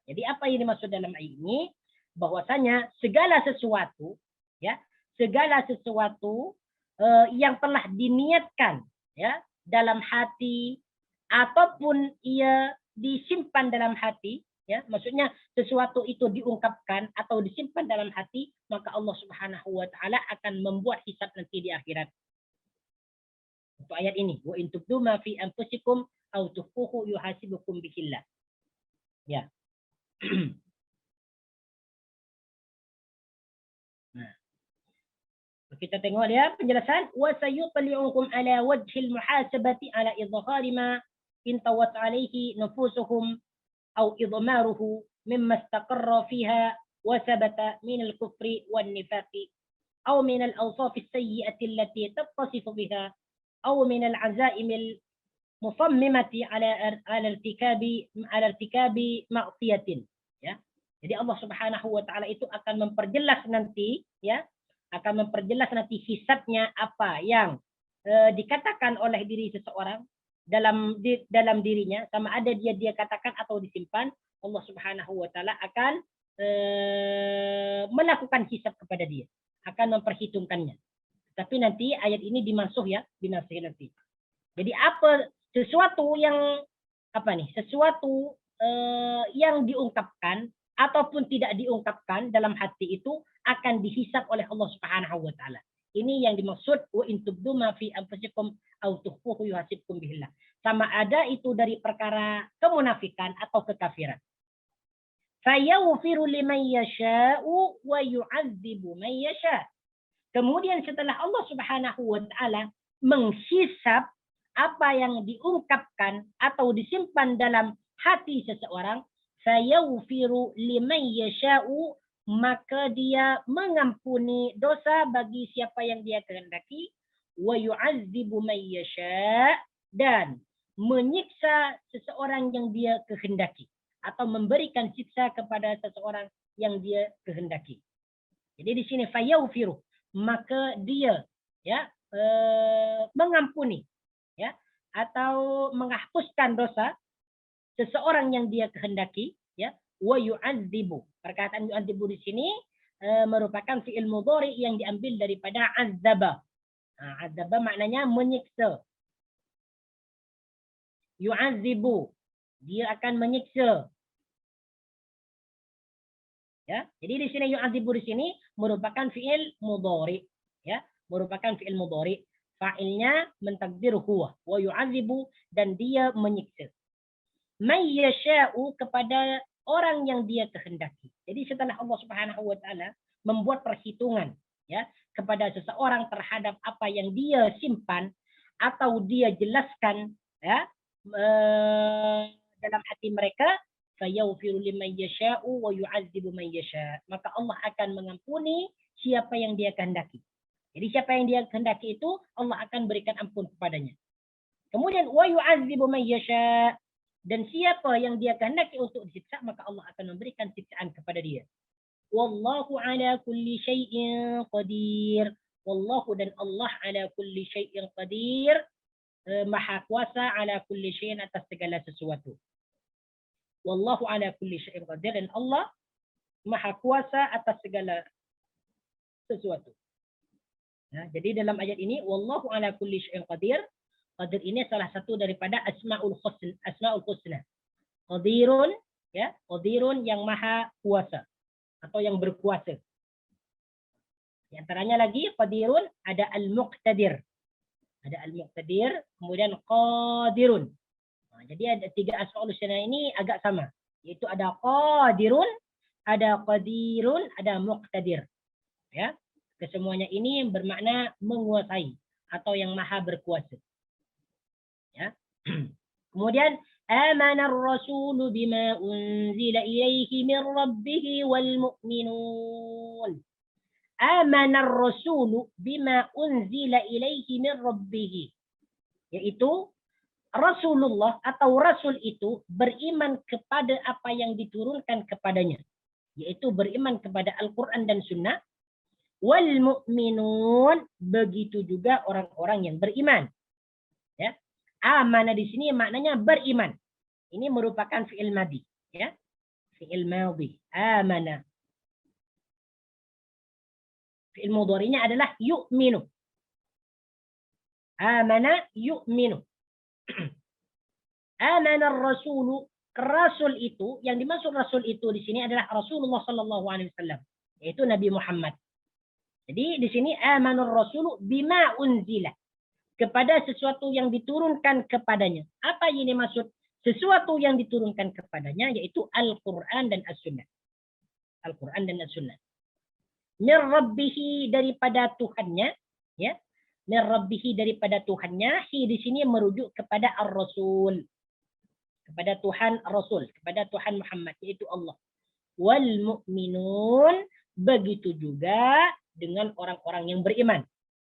Jadi apa yang dimaksud dalam ayat ini? Bahwasanya segala sesuatu, ya, segala sesuatu yang telah diniatkan, ya, dalam hati ataupun ia disimpan dalam hati, ya, maksudnya sesuatu itu diungkapkan atau disimpan dalam hati, maka Allah Subhanahu wa taala akan membuat hisab nanti di akhirat. Untuk ayat ini, wa in tubdu ma fi anfusikum aw tukhfuhu yuhasibukum bihillah. Ya. Nah, kita tengok dia penjelasan, wa sayutli'ukum ala wajhil muhasabati ala idhhari ma intawat alaihi nufusuhum أو إضماره مما استقر فيها وثبت من الكفر والنفاق أو من الأوصاف السيئة التي تتصف بها أو من العزائم المصممة على ارتكاب معصية. Ya. Jadi Allah Subhanahu wa taala itu akan memperjelas nanti, ya, akan memperjelas nanti hisabnya apa yang dikatakan oleh diri seseorang dalam dirinya, sama ada dia katakan atau disimpan, Allah Subhanahu wa taala akan melakukan hisab kepada dia, akan memperhitungkannya. Tapi nanti ayat ini dimansuh, ya, dinasih nanti. Jadi apa sesuatu yang sesuatu yang diungkapkan ataupun tidak diungkapkan dalam hati itu akan dihisab oleh Allah Subhanahu wa taala. Ini yang dimaksud wa in tubdu ma fi anfusikum aw tukhfuhu yuhasibkum bihillah. Sama ada itu dari perkara kemunafikan atau kekafiran. Fayaghfiru liman yasha'u wa yu'adzibu man yasha'. Kemudian setelah Allah Subhanahu wa taala menghisab apa yang diungkapkan atau disimpan dalam hati seseorang, fayaghfiru liman yasha'u, maka dia mengampuni dosa bagi siapa yang dia kehendaki, wa yu'adzibu man yasha, dan menyiksa seseorang yang dia kehendaki atau memberikan siksa kepada seseorang yang dia kehendaki. Jadi di sini fayaufiru, maka dia ya mengampuni ya atau menghapuskan dosa seseorang yang dia kehendaki ya, wa yu'adzibu. Perkataan yu'adzibu di sini merupakan fi'il mudhari yang diambil daripada azaba. Azaba maknanya menyiksa. Yu'adzibu, dia akan menyiksa. Ya, jadi di sini yu'adzibu di sini merupakan fi'il mudhari ya, merupakan fi'il mudhari. Fa'ilnya mentakdir huwa wa yu'adzibu, dan dia menyiksa. Man yasha'u, kepada orang yang dia kehendaki. Jadi setelah Allah Subhanahu wa taala membuat perhitungan ya kepada seseorang terhadap apa yang dia simpan atau dia jelaskan ya dalam hati mereka, fayaghfiru liman yasha'u wa yu'adzibu man yasha', maka Allah akan mengampuni siapa yang dia kehendaki. Jadi siapa yang dia kehendaki itu Allah akan berikan ampun kepadanya. Kemudian wa yu'adzibu man yasha', dan siapa yang dia kehendaki untuk disiksa, maka Allah akan memberikan siksaan kepada dia. Wallahu ala kulli syai'in qadir. Wallahu, dan Allah, ala kulli syai'in qadir, maha kuasa, ala kulli syai'in, atas segala sesuatu. Wallahu ala kulli syai'in qadir, dan Allah maha kuasa atas segala sesuatu. Nah, jadi dalam ayat ini wallahu ala kulli syai'in qadir, qadir ini salah satu daripada asmaul husna. Qadirun ya, qadirun yang maha kuasa atau yang berkuasa. Di antaranya lagi qadirun ada al-muqtadir. Ada al-muqtadir, kemudian qadirun. Nah, jadi ada 3 asmaul husna ini agak sama, yaitu ada qadirun, ada qadirun, ada muqtadir. Ya. Kesemuanya ini bermakna menguasai atau yang maha berkuasa. Ya. Kemudian amana ar-rasulu bima unzila ilaihi min rabbih wal mu'minun. Amana ar-rasulu bima unzila ilaihi min rabbih, yaitu Rasulullah atau Rasul itu beriman kepada apa yang diturunkan kepadanya, yaitu beriman kepada Al-Quran dan Sunnah. Wal mu'minun, begitu juga orang-orang yang beriman. Ya. Amana di sini maknanya beriman. Ini merupakan fi'il madhi, ya. Fi'il madhi. Amana. Fi'il mudhari'nya adalah yu'minu. Amana yu'minu. Amana ar-rasulu, rasul itu, yang dimaksud rasul itu di sini adalah Rasulullah sallallahu alaihi wasallam, yaitu Nabi Muhammad. Jadi di sini amanur rasulu bima unzila, kepada sesuatu yang diturunkan kepadanya. Apa ini maksud sesuatu yang diturunkan kepadanya, yaitu Al-Quran dan As-Sunnah. Al-Quran dan As-Sunnah. Min rabbihi, daripada Tuhannya, ya. Min rabbihi, daripada Tuhannya. Hi di sini merujuk kepada Ar-Rasul, kepada Tuhan Rasul, kepada Tuhan Muhammad, yaitu Allah. Wal mu'minun, begitu juga dengan orang-orang yang beriman.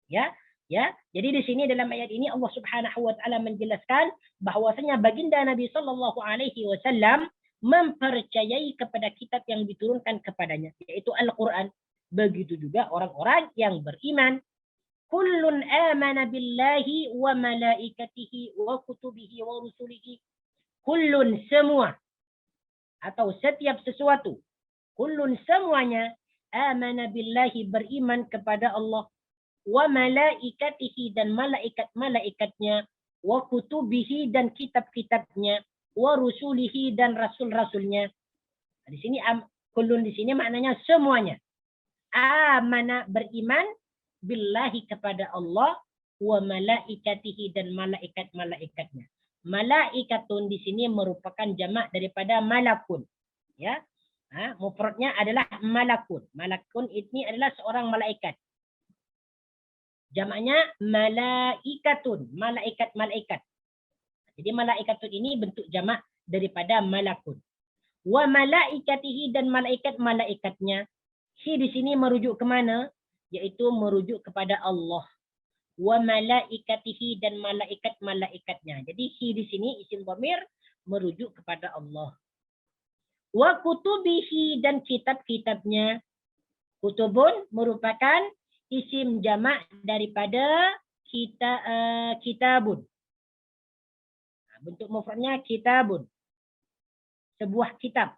Ya. Ya, jadi di sini dalam ayat ini Allah Subhanahu wa taala menjelaskan bahwasanya baginda Nabi sallallahu alaihi wasallam mempercayai kepada kitab yang diturunkan kepadanya, yaitu Al-Qur'an. Begitu juga orang-orang yang beriman. Kullun amana billahi wa malaikatihi wa kutubihi wa rusulihi. Kullun, semua atau setiap sesuatu. Kullun, semuanya, amana billahi, beriman kepada Allah, wa malaikatihi, dan malaikat-malaikatnya, wa kutubihi, dan kitab-kitabnya, wa rusulihi, dan rasul-rasulnya. Di sini kullun di sini maknanya semuanya. Amana, beriman, billahi, kepada Allah, wa malaikatihi, dan malaikat-malaikatnya. Malaikatun di sini merupakan jamak daripada malakun. Ya. Mufradnya adalah malakun. Malakun ini adalah seorang malaikat. Jamaknya malaikatun, malaikat-malaikat. Jadi malaikatun ini bentuk jamak daripada malakun. Wa malaikatihi, dan malaikat-malaikatnya. Hi di sini merujuk kemana? Yaitu merujuk kepada Allah. Wa malaikatihi dan malaikat-malaikatnya. Jadi hi di sini isim dhamir merujuk kepada Allah. Wa kutubihi dan kitab-kitabnya. Kutubun merupakan isim jamak daripada kitabun. Bentuk mufradnya kitabun. Sebuah kitab.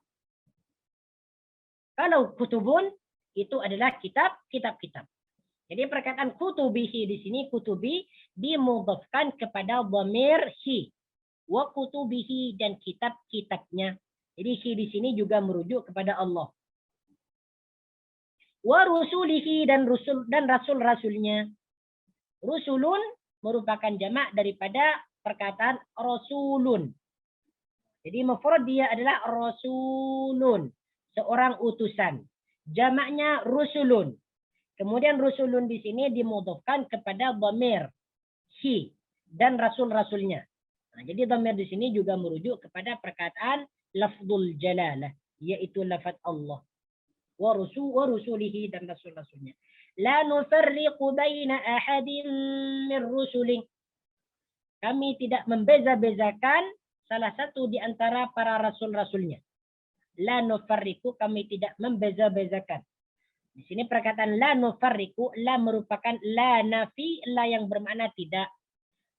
Kalau kutubun itu adalah kitab-kitab. Jadi perkataan kutubihi di sini kutubi dimudhafkan kepada dhamir hi. Wa kutubihi dan kitab-kitabnya. Jadi hi di sini juga merujuk kepada Allah. Wa rusulihi dan rasul-rasulnya. Rusulun merupakan jamak daripada perkataan rasulun. Jadi mufrad dia adalah rasulun, seorang utusan. Jamaknya rusulun. Kemudian rusulun di sini dimudhafkan kepada dhamir hi dan rasul-rasulnya. Nah, jadi dhamir di sini juga merujuk kepada perkataan lafzul jalalah, yaitu lafaz Allah. Wa rusulihi dan rasul-rasulnya. La nufarriqu baina ahadin min rusulih. Kami tidak membeza-bezakan salah satu di antara para rasul-rasulnya. La nufarriqu, kami tidak membeza-bezakan. Di sini perkataan la nufarriqu, la merupakan la nafi, la yang bermakna tidak.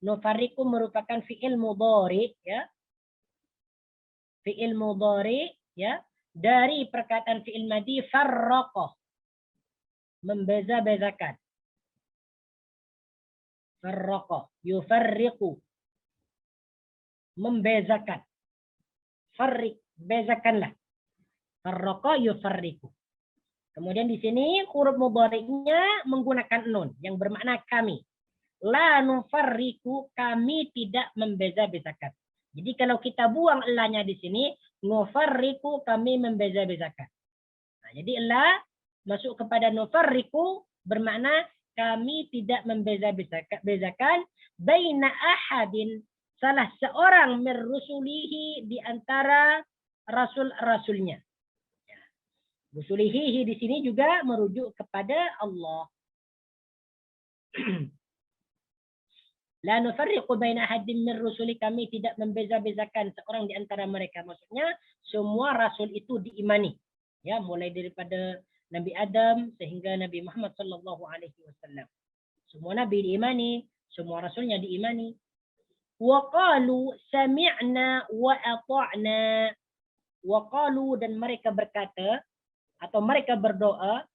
Nufarriqu merupakan fi'il mudhari, ya. Fi'il mudhari, ya, dari perkataan fi'il madhi farraqa, membeza-bezakan. Farraqa, yufarriqu, membezakan. Farriq, bezakanlah. Farraqa yufarriqu. Kemudian di sini huruf mudhari'nya menggunakan nun yang bermakna kami. La nufarriqu, kami tidak membeza-bezakan. Jadi kalau kita buang la-nya di sini, nufarriqu, kami membeza-bezakan. Nah, jadi la masuk kepada nufarriqu bermakna kami tidak membeza-bezakan baina ahadin, salah seorang min rusulihi di antara rasul-rasulnya. Rusulihi di sini juga merujuk kepada Allah. La nufarriqu baina ahadin min rusuli, kami tidak membeza-bezakan seorang di antara mereka. Maksudnya semua rasul itu diimani. Ya, mulai daripada Nabi Adam sehingga Nabi Muhammad sallallahu alaihi wasallam. Semua nabi diimani, semua rasulnya diimani. Wa qalu sami'na wa ata'na. Wa qalu, dan mereka berkata atau mereka berdoa.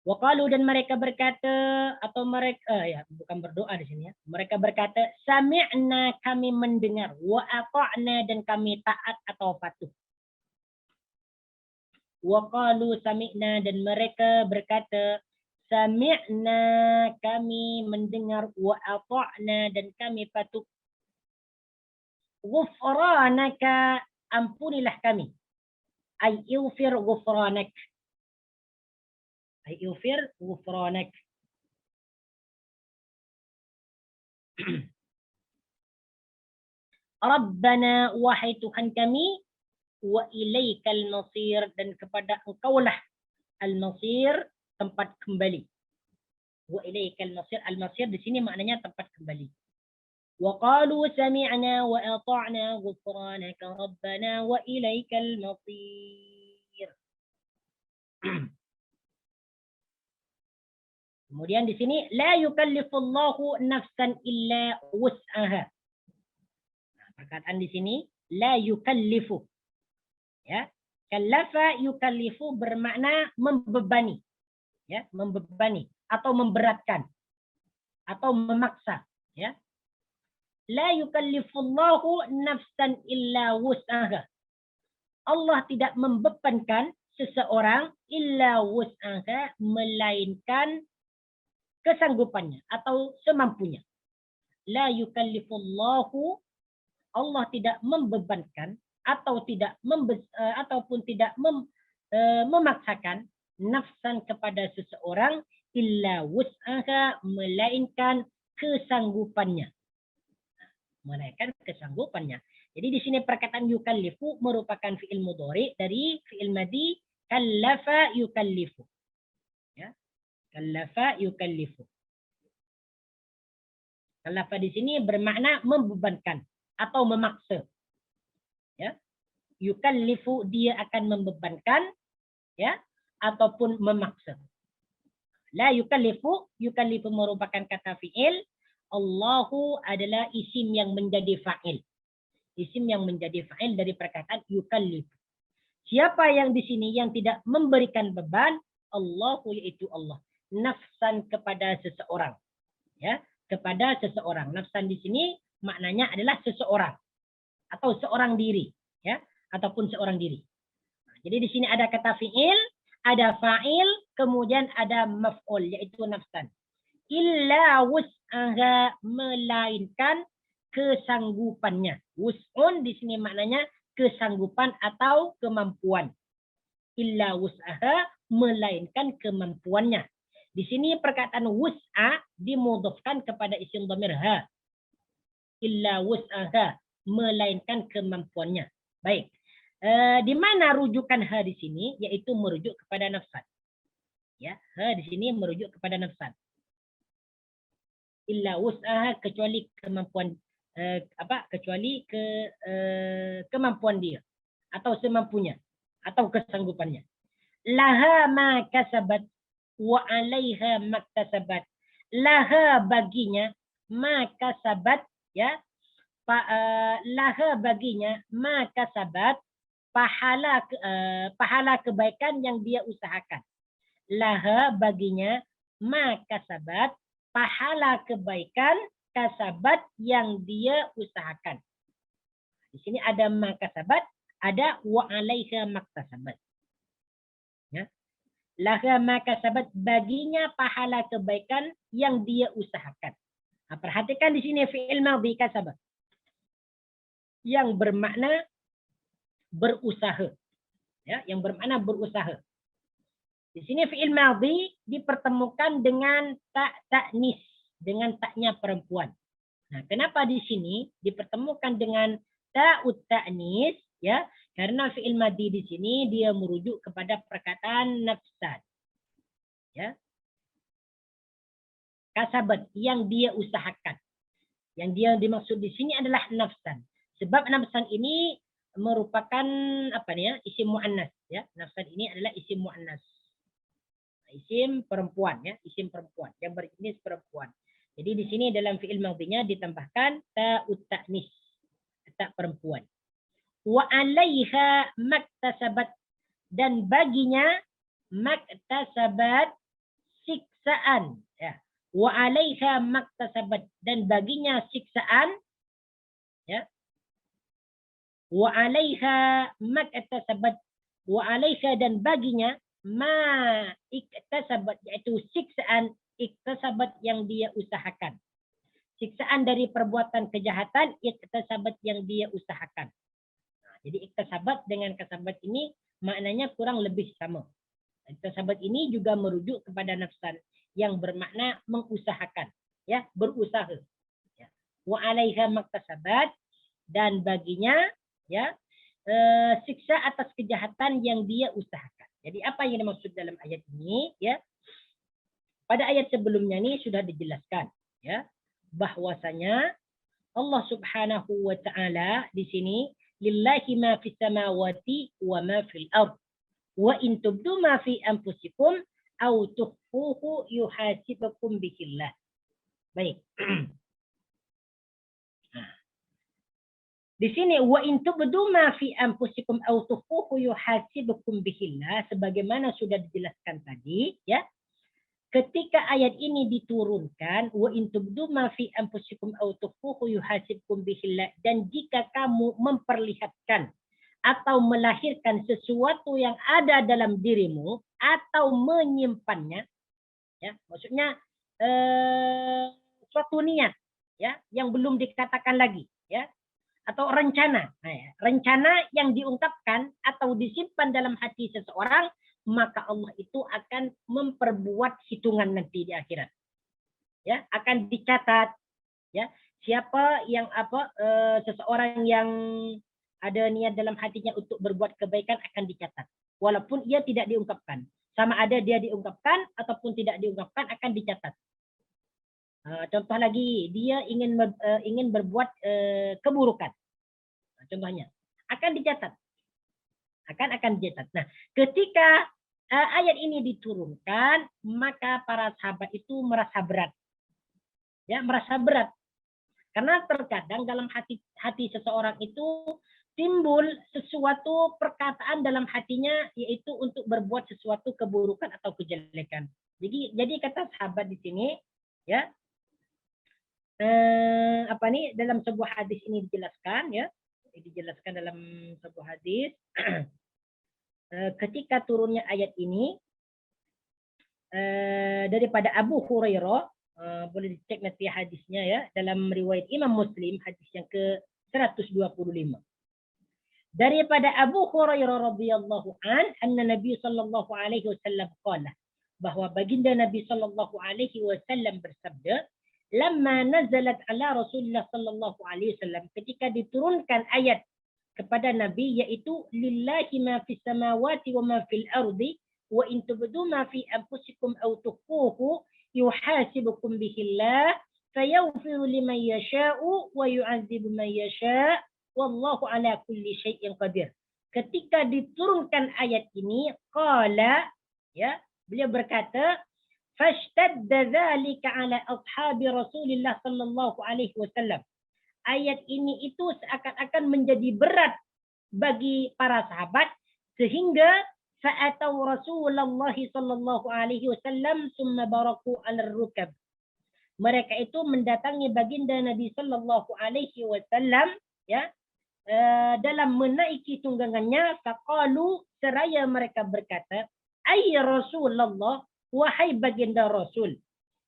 Waqalu, dan mereka berkata atau mereka bukan berdoa di sini ya. Mereka berkata sami'na, kami mendengar, wa ata'na, dan kami taat atau patuh. Waqalu sami'na, dan mereka berkata sami'na, kami mendengar, wa ata'na, dan kami patuh. Ghufranaka, ampunilah kami. Ay ighfir ghufranak. Ay ighfir ghufranak. Rabbana, wahai Tuhan kami, wa ilaikal masir, dan kepada engkaulah al-masir, tempat kembali. Wa ilaikal masir, al-masir di sini maknanya tempat kembali. Wa qalu sami'na wa ata'na ghufranaka rabbana wa ilaikal masir. Kemudian di sini la yukallifullahu nafsan illa wus'aha. Nah, perkataan di sini la yukallifu. Ya, kallafa yukallifu bermakna membebani. Ya, membebani atau memberatkan atau memaksa, ya. La yukallifullahu nafsan illa wus'aha. Allah tidak membebankan seseorang illa wus'aha, melainkan kesanggupannya atau semampunya. La yukallifullahu, Allah tidak membebankan atau tidak memaksakan nafsan kepada seseorang illa wus'aha, melainkan kesanggupannya. Melainkan kesanggupannya. Jadi di sini perkataan yukallifu merupakan fi'il mudhari dari fi'il madhi kallafa yukallifu. Ya. Kallafa yukallifu. Kallafa di sini bermakna membebankan atau memaksa. Ya. Yukallifu dia akan membebankan, ya, ataupun memaksa. La yukallifu, yukallifu merupakan kata fi'il. Allahu adalah isim yang menjadi fa'il. Isim yang menjadi fa'il dari perkataan yukallifu. Siapa yang di sini yang tidak memberikan beban? Allahu, yaitu Allah. Nafsan kepada seseorang. Ya, kepada seseorang. Nafsan di sini maknanya adalah seseorang atau seorang diri, ya, ataupun seorang diri. Jadi di sini ada kata fi'il, ada fa'il, kemudian ada maf'ul, yaitu nafsan. Illa wus'aha, melainkan kesanggupannya. Wus'un di sini maknanya kesanggupan atau kemampuan. Illa wus'aha, melainkan kemampuannya. Di sini perkataan wus'a dimudhafkan kepada isim dhamir ha. Illa wus'aha, melainkan kemampuannya. Baik. Di mana rujukan ha di sini? Yaitu merujuk kepada nafsan. Ya, ha di sini merujuk kepada nafsan. Illa wus'aha, kecuali kemampuan kecuali kemampuan dia atau semampunya atau kesanggupannya. Laha ma kasabat wa 'alaiha maktasabat. Laha baginya ma kasabat, ya. Laha baginya ma kasabat, pahala kebaikan yang dia usahakan. Laha baginya ma kasabat, pahala kebaikan kasabat yang dia usahakan. Di sini ada ma kasabat, ada wa 'alaiha maktasabat. Ya. Laha ma kasabat, baginya pahala kebaikan yang dia usahakan. Nah, perhatikan di sini fi'il madhi kasabat yang bermakna berusaha. Ya, yang bermakna berusaha. Di sini fi'il madhi dipertemukan dengan tak ta'nis, dengan taknya perempuan. Nah, kenapa di sini dipertemukan dengan ta'ut ta'nis? Ya, karena fi'il madhi di sini dia merujuk kepada perkataan nafsan. Ya. Kasabat, yang dia usahakan. Yang dia dimaksud di sini adalah nafsan. Sebab nafsan ini merupakan isim muannas, ya. Nafsan ini adalah isim muannas. Isim perempuan, ya, isim perempuan yang berjenis perempuan. Jadi di sini dalam fi'il madhinya ditambahkan ta'ut ta'nis, tak perempuan. Wa 'alaiha maktasabat, dan baginya maktasabat, siksaan, ya. Wa 'alaiha maktasabat, dan baginya siksaan, ya. Wa 'alaiha maktasabat, wa 'alaiha, dan baginya ma iktasabat, yaitu siksaan iktasabat yang dia usahakan. Siksaan dari perbuatan kejahatan, iktasabat yang dia usahakan. Nah, jadi iktasabat dengan kasabat ini maknanya kurang lebih sama. Iktasabat ini juga merujuk kepada nafsan yang bermakna mengusahakan, ya, berusaha. Ya. Wa 'alaiha maktasabat, dan baginya, ya, siksa atas kejahatan yang dia usahakan. Jadi apa yang dimaksud dalam ayat ini, ya? Pada ayat sebelumnya ini sudah dijelaskan, ya, bahwasanya Allah Subhanahu wa taala di sini lillahi ma fis samawati wa ma fil ard wa in tubdu ma fi anfusikum aw tukhfuhu yuhasibukum bihillah. Baik. Di sini wa in tubdu ma fi anfusikum aw tukhfuhu yuhasibukum bihillah, sebagaimana sudah dijelaskan tadi, ya. Ketika ayat ini diturunkan, wa in tubdu ma fi anfusikum aw tukhfuhu yuhasibukum bihillah, dan jika kamu memperlihatkan atau melahirkan sesuatu yang ada dalam dirimu atau menyimpannya, ya, maksudnya suatu niat, ya, yang belum dikatakan lagi, ya, atau rencana. Rencana yang diungkapkan atau disimpan dalam hati seseorang, maka Allah itu akan memperbuat hitungan nanti di akhirat. Ya, akan dicatat. Ya, siapa yang seseorang yang ada niat dalam hatinya untuk berbuat kebaikan akan dicatat. Walaupun ia tidak diungkapkan. Sama ada dia diungkapkan ataupun tidak diungkapkan akan dicatat. Contoh lagi, dia ingin berbuat keburukan. Contohnya, akan dicatat. Akan dicatat. Nah, ketika ayat ini diturunkan, maka para sahabat itu merasa berat. Ya, merasa berat. Karena terkadang dalam hati seseorang itu timbul sesuatu perkataan dalam hatinya, yaitu untuk berbuat sesuatu keburukan atau kejelekan. Jadi kata sahabat di sini, ya, dalam sebuah hadis ini dijelaskan, ya, dijelaskan dalam sebuah hadis, ketika turunnya ayat ini daripada Abu Hurairah, boleh dicek nanti hadisnya ya, dalam riwayat Imam Muslim hadis yang ke-125. Daripada Abu Hurairah radhiyallahu anna Nabi sallallahu alaihi wasallam qala, bahwa baginda Nabi sallallahu alaihi wasallam bersabda, lamma nazalat ala Rasulullah sallallahu alaihi wasallam, ketika diturunkan ayat kepada Nabi, yaitu lillahi ma fis samawati wa ma fil ardi wa in tubdu ma fi anfusikum aw tukhfuhu yuhasibukum bihillah fayaghfiru liman yasha'u wa yu'adzibu man yasha' wallahu ala kulli syai'in qadir. Ketika diturunkan ayat ini, qala, ya, beliau berkata, fashtadda dzalika ala ashabi Rasulillah sallallahu alaihi wasallam. Ayat ini itu seakan-akan menjadi berat bagi para sahabat, sehingga fa'atau Rasulullah sallallahu alaihi wasallam summa baraku 'ala rukab. Mereka itu mendatangi baginda Nabi sallallahu alaihi wasallam, ya, dalam menaiki tunggangannya, faqalu, seraya mereka berkata, ay Rasulullah, wahai baginda Rasul,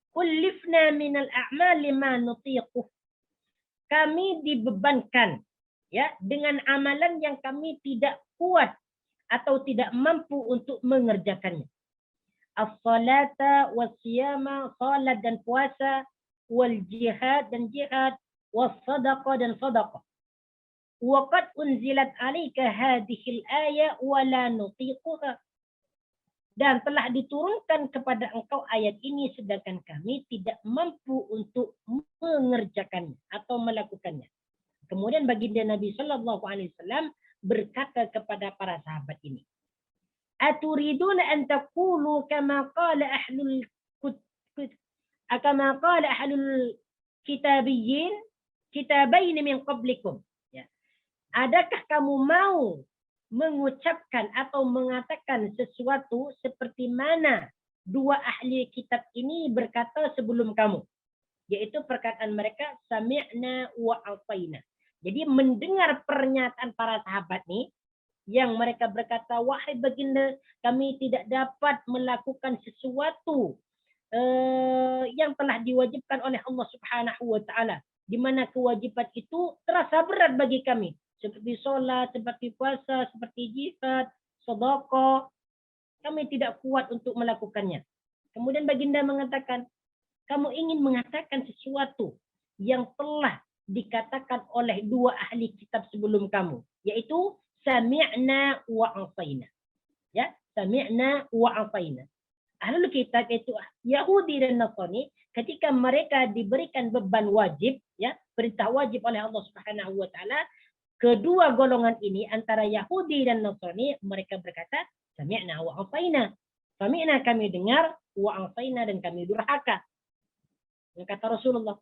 kullifna minal a'mali ma nutiquh. Kami dibebankan, ya, dengan amalan yang kami tidak kuat atau tidak mampu untuk mengerjakannya. As-salata was-siyama, salat dan puasa, wal jihad dan jihad, was-sadaqah dan sadaqah. Wa qad unzilat 'alaika hadhihi al-aya wa la nutiquha. Dan telah diturunkan kepada engkau ayat ini sedangkan kami tidak mampu untuk mengerjakannya atau melakukannya. Kemudian baginda Nabi sallallahu alaihi wasallam berkata kepada para sahabat ini, aturiduna an taqulu kama qala ahlul kitabain min qablikum. Ya. Adakah kamu mau mengucapkan atau mengatakan sesuatu seperti mana dua ahli kitab ini berkata sebelum kamu, yaitu perkataan mereka sami'na wa ata'na. Jadi mendengar pernyataan para sahabat nih, yang mereka berkata, wahai baginda, kami tidak dapat melakukan sesuatu yang telah diwajibkan oleh Allah Subhanahu wa taala, di mana kewajiban itu terasa berat bagi kami, seperti sholat, seperti puasa, seperti jihad, sedekah. Kami tidak kuat untuk melakukannya. Kemudian baginda mengatakan, kamu ingin mengatakan sesuatu yang telah dikatakan oleh dua ahli kitab sebelum kamu, yaitu sami'na wa ata'na. Ya, sami'na wa ata'na. Ahlul kitab itu Yahudi dan Nasrani, ketika mereka diberikan beban wajib, ya, perintah wajib oleh Allah Subhanahu wa taala, kedua golongan ini antara Yahudi dan Nasrani, mereka berkata sami'na wa ata'na. Sami'na, kami dengar, wa ata'na, dan kami durhaka. Kata Rasulullah,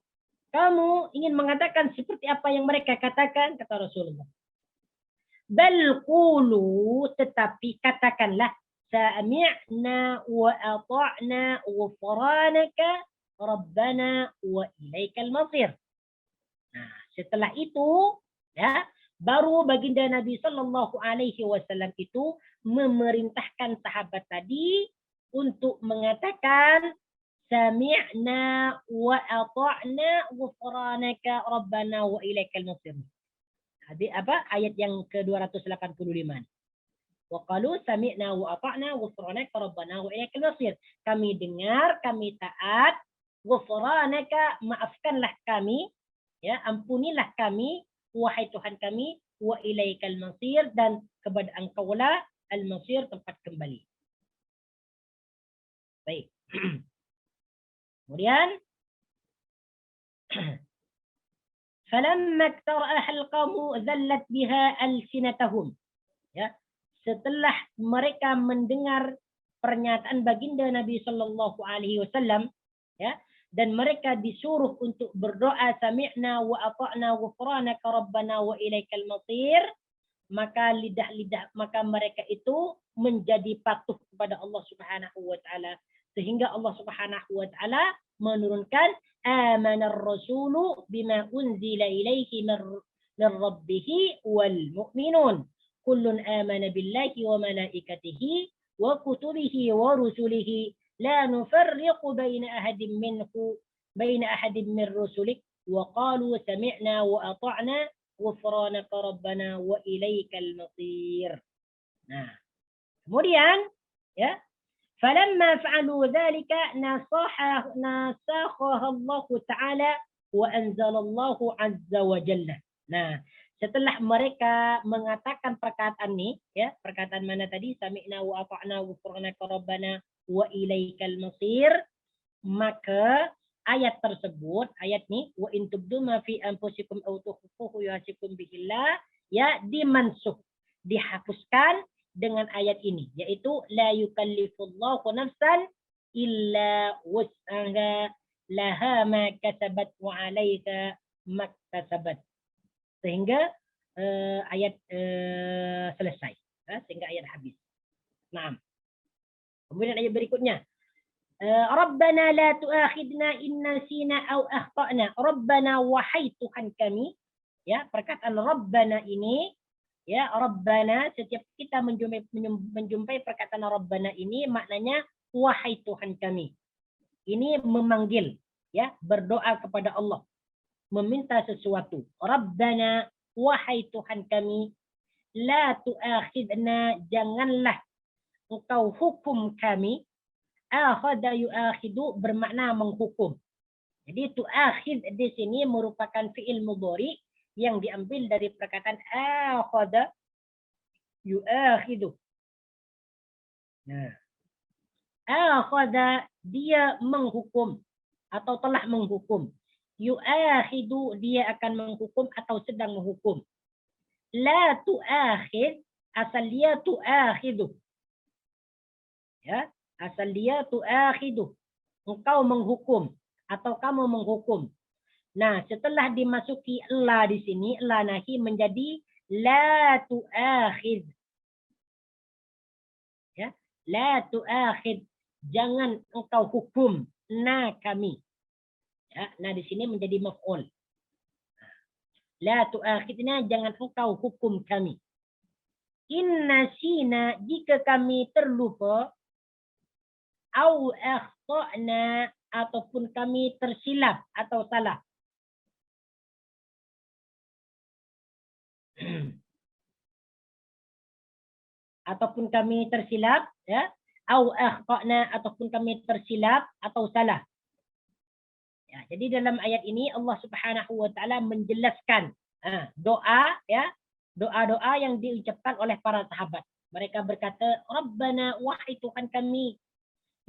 kamu ingin mengatakan seperti apa yang mereka katakan? Kata Rasulullah, bal qulu, tetapi katakanlah, sami'na wa ata'na ghufranaka rabbana wa ilaikal masir. Nah, setelah itu, ya, baru baginda Nabi sallallahu alaihi wasallam itu memerintahkan sahabat tadi untuk mengatakan sami'na wa ata'na ghufranaka rabbana wa ilaikal masir. Ayat yang ke-285. Wa qalu sami'na wa ata'na ghufranaka rabbana wa ilaikal masir. Kami dengar, kami taat. Ghufranaka, maafkanlah kami, ya, ampunilah kami, wahai Tuhan kami, wa ilaikal masir, dan kepada Engkaulah al-masir, tempat kembali. Baik. Kemudian falamma iktara'a al-qawmu dhallat biha alsinatahum. Ya, setelah mereka mendengar pernyataan baginda Nabi Shallallahu Alaihi Wasallam, ya, dan mereka disuruh untuk berdoa sami'na wa ata'na ghufranaka rabbana wa ilaikal masir, maka maka mereka itu menjadi patuh kepada Allah Subhanahu wa taala, sehingga Allah Subhanahu wa taala menurunkan amanar rasulu bima unzila ilaihi min rabbih wal mu'minun kullun amana billahi wa malaikatihi wa kutubihi wa rusulihi la nufarriqu baina ahadin min rusulik wa qalu sami'na wa ata'na ghufranaka rabbana wa ilaikal masir. Nah, kemudian ya, falamma fa'alu dzalika nasakhaha Allah taala wa anzalallahu azza wa jalla. Nah, setelah mereka mengatakan perkataan ini, ya, perkataan mana tadi? Sami'na wa ata'na ghufranaka rabbana wa ilaikal masir, maka ayat tersebut, ayat ini, wa in tubdu ma fi anfusikum aw tukhfuhu yuhasibukum bihillah, ya, dimansuh, dihapuskan dengan ayat ini, yaitu la yukallifullahu nafsan illa wus'aha laha ma kasabat wa 'alaiha maktasabat. Sehingga ayat selesai, sehingga ayat habis. Nah, kemudian ayat berikutnya, Rabbana la tu'akhidna in nasina aw akhtana. Rabbana, wahai Tuhan kami, ya, perkataan Rabbana ini, ya, Rabbana, setiap kita menjumpai perkataan Rabbana ini maknanya wahai Tuhan kami. Ini memanggil, ya, berdoa kepada Allah, meminta sesuatu. Rabbana, wahai Tuhan kami, la tu'akhidna, janganlah engkau hukum kami. Akhadha yu'akhidu bermakna menghukum. Jadi tu'akhid di sini merupakan fi'il mudhari yang diambil dari perkataan akhadha yu'akhidu. Nah, akhadha, dia menghukum atau telah menghukum. Yu'akhidu, dia akan menghukum atau sedang menghukum. La tu'akhid, asal dia tu'akhidu. Ya, asal dia tu'akhidu, engkau menghukum atau kamu menghukum. Nah, setelah dimasuki la di sini, la nahi menjadi la tu'akhid. Ya, la tu'akhid, jangan engkau hukum na kami. Ya, nah di sini menjadi maf'ul. La tu'akhidna, jangan engkau hukum kami. Inna sina, jika kami terlupa, au akhtana, ataupun kami tersilap atau salah. Ataupun kami tersilap, ya, au akhtana, ataupun kami tersilap atau salah. Ya, jadi dalam ayat ini Allah Subhanahu wa taala menjelaskan doa, ya, doa-doa yang diucapkan oleh para sahabat. Mereka berkata, Rabbana, wahai Tuhan kami,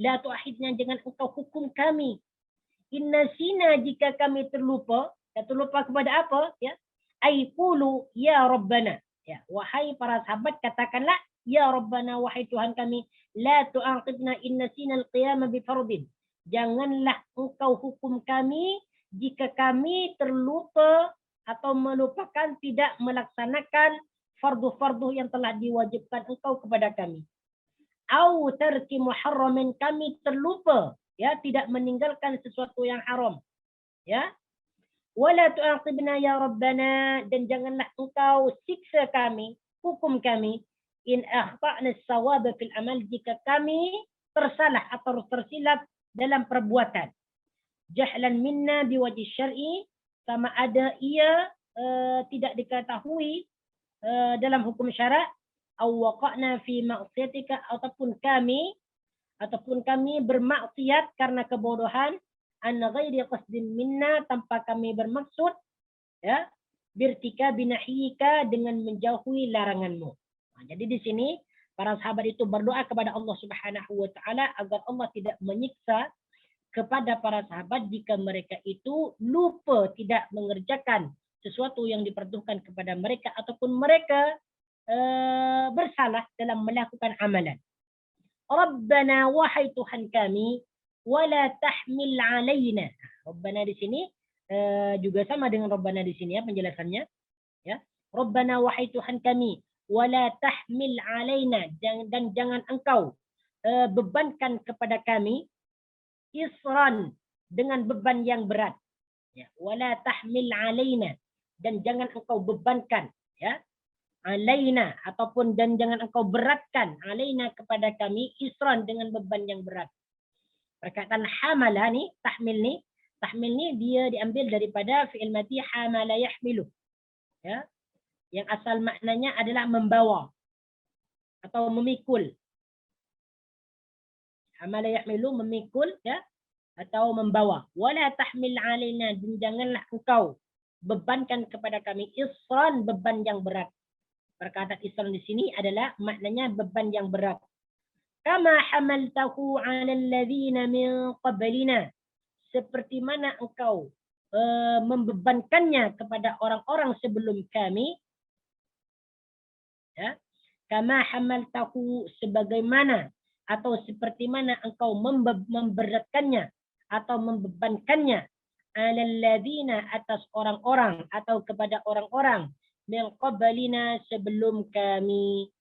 la tu'akhidna, jangan engkau hukum kami. Inna sina, jika kami terlupa. Ya, terlupa kepada apa? Ya, aykulu ya Rabbana. Ya, wahai para sahabat, katakanlah ya Rabbana, wahai Tuhan kami, la tu'akhidna inna sina al-qiyama bi fardin. Janganlah engkau hukum kami jika kami terlupa atau melupakan tidak melaksanakan fardu-fardu yang telah diwajibkan engkau kepada kami. Au tarki muharramin, kami terlupa, ya, tidak meninggalkan sesuatu yang haram. Ya. Wala tu'aqibna ya Rabbana, dan janganlah engkau siksa kami, hukum kami, in akhta'na as-sawaba fil amal, jika kami tersalah atau tersilap dalam perbuatan. Jahlan minna biwajhi syar'i, sama ada ia tidak diketahui dalam hukum syarak, aw waqa'na fi ma'siyatika, ataupun kami bermaksiat karena kebodohan, an ghairi qasdin minna, tanpa kami bermaksud, ya, birtika binahyika, dengan menjauhi laranganmu. Nah, jadi di sini para sahabat itu berdoa kepada Allah Subhanahu wa taala agar Allah tidak menyiksa kepada para sahabat jika mereka itu lupa tidak mengerjakan sesuatu yang diperuntukkan kepada mereka, ataupun mereka bersalah dalam melakukan amalan. Rabbana, wahai Tuhan kami, wala tahmil alaina. Rabbana di sini juga sama dengan Rabbana di sini, ya, penjelasannya, ya. Rabbana, wahai Tuhan kami, wala tahmil alaina, dan jangan engkau bebankan kepada kami, isran, dengan beban yang berat, ya. Wala tahmil alaina, dan jangan engkau bebankan, ya, alaina, ataupun dan jangan engkau beratkan, alaina, kepada kami, isran, dengan beban yang berat. Perkataan hamala nih, tahmil nih dia diambil daripada fi'il madhi hamala yahmilu, ya, yang asal maknanya adalah membawa atau memikul. Hamala yahmilu, memikul, ya, atau membawa. Wala tahmil alaina, dan janganlah engkau bebankan kepada kami, isran, beban yang berat. Perkataan isran di sini adalah maknanya beban yang berat. Kama hamaltahu 'alal ladzina min qablina, seperti mana engkau membebankannya kepada orang-orang sebelum kami, ya. Kama hamaltahu, sebagaimana atau seperti mana engkau memberatkannya atau membebankannya, 'alal ladzina, atas orang-orang atau kepada orang-orang, min qablina, sebelum kami.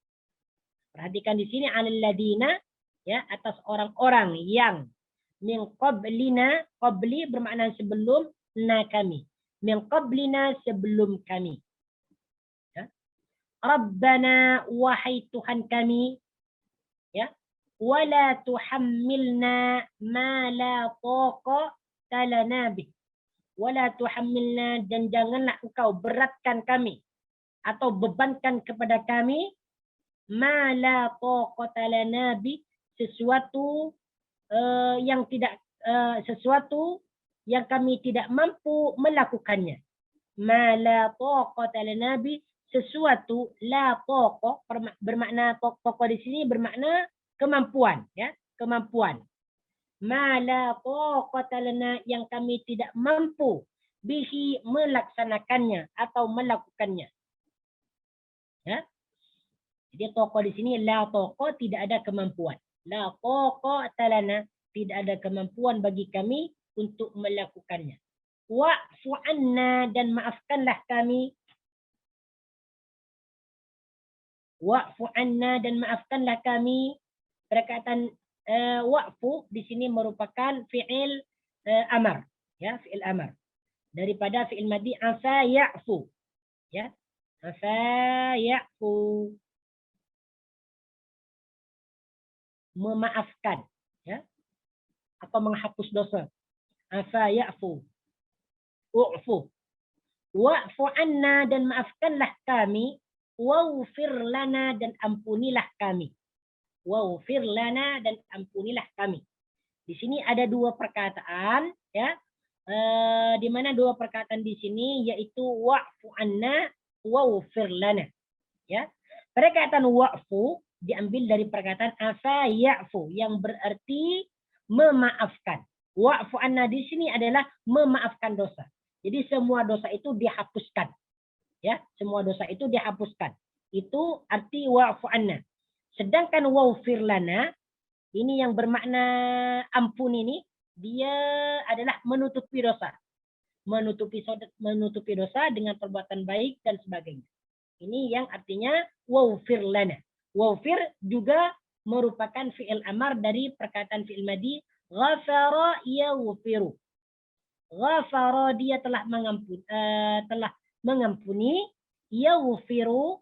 Perhatikan di sini 'alal ladzina, ya, atas orang-orang yang, min qablina, qabli bermakna sebelum, na kami, min qablina, sebelum kami, ya. Rabbana, wahai Tuhan kami, ya, wala tuhammilna ma la taqata lana bih, wala tuhammilna, dan janganlah engkau beratkan kami atau bebankan kepada kami, ma la taqata lana bih, sesuatu yang kami tidak mampu melakukannya. Ma la taqata lana bih, sesuatu, la taqa bermakna, taqa di sini bermakna kemampuan, ya, kemampuan. Ma la taqata lana, yang kami tidak mampu, bihi, melaksanakannya atau melakukannya, ya. Jadi taqa di sini la taqa, tidak ada kemampuan. La taqata lana, tidak ada kemampuan bagi kami untuk melakukannya. Wa'fu anna, dan maafkanlah kami. Wa'fu anna, dan maafkanlah kami. Perkataan wa'fu di sini merupakan fi'il amar, ya, fi'il amar daripada fi'il madhi afa ya'fu, ya, afa ya'fu, memaafkan, ya, atau menghapus dosa. Afa ya'fu, u'fu. Wa'fu anna, dan maafkanlah kami. Waghfir lana, dan ampunilah kami. Waghfir lana, dan ampunilah kami. Di sini ada dua perkataan, ya, di mana dua perkataan di sini yaitu wa'fu anna, waghfir lana, ya. Perkataan wa'fu diambil dari perkataan afa ya'fu, yang berarti memaafkan. Wa'fu anna di sini adalah memaafkan dosa. Jadi semua dosa itu dihapuskan, ya, semua dosa itu dihapuskan. Itu arti wa'fu anna. Sedangkan waghfir lana ini yang bermakna ampun, ini dia adalah menutupi dosa. Menutupi dosa dengan perbuatan baik dan sebagainya. Ini yang artinya waghfir lana. Waghfir juga merupakan fi'il amar dari perkataan fi'il madhi ghafara yaghfiru. Ghafara, dia telah mengampuni, yaghfiru,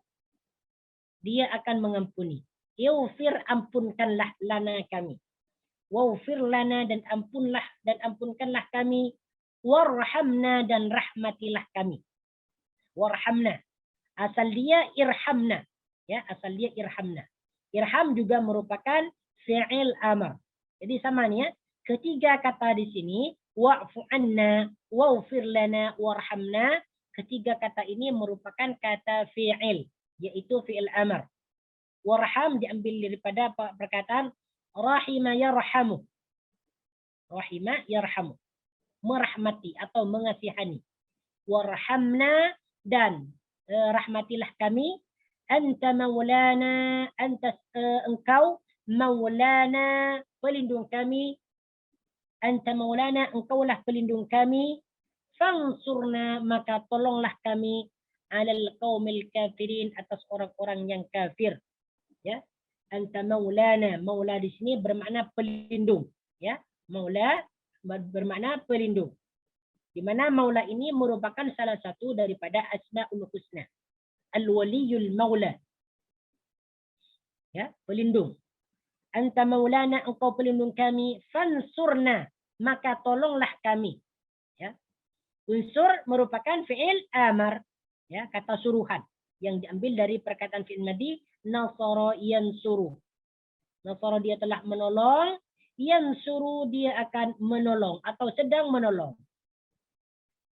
dia akan mengampuni. Yaghfir, ampunkanlah, lana, kami. Waghfir lana, dan ampunkanlah kami. Warhamna, dan rahmatilah kami. warhamna. Asal dia irhamna. Ya, asal dia irhamna. Irham juga merupakan fi'il amar. Jadi sama nih ya. Ketiga kata di sini, wa'fu anna, waghfir lana, warhamna. Ketiga kata ini merupakan kata fi'il, yaitu fi'il amar. Warham diambil daripada perkataan rahima yarhamu. Rahima yarhamu. Merahmati atau mengasihani. Warhamna, dan rahmatilah kami. Anta maulana, engkau maulana, pelindung kami. Anta maulana, engkaulah pelindung kami. Fansurna, maka tolonglah kami. Alal qaumil kafirin, atas orang-orang yang kafir. Ya, anta maulana. Maula di sini bermakna pelindung. Ya, maula bermakna pelindung. Di mana maula ini merupakan salah satu daripada asmaul husna. Al-waliyul maula. Ya, pelindung. Anta maulana, engkau pelindung kami. Fansurna, maka tolonglah kami. Ya. Unsur merupakan fi'il amar. Ya, kata suruhan. Yang diambil dari perkataan fi'il madhi. Nasara yansuru. Nasara dia telah menolong. Yansuru dia akan menolong. Atau sedang menolong.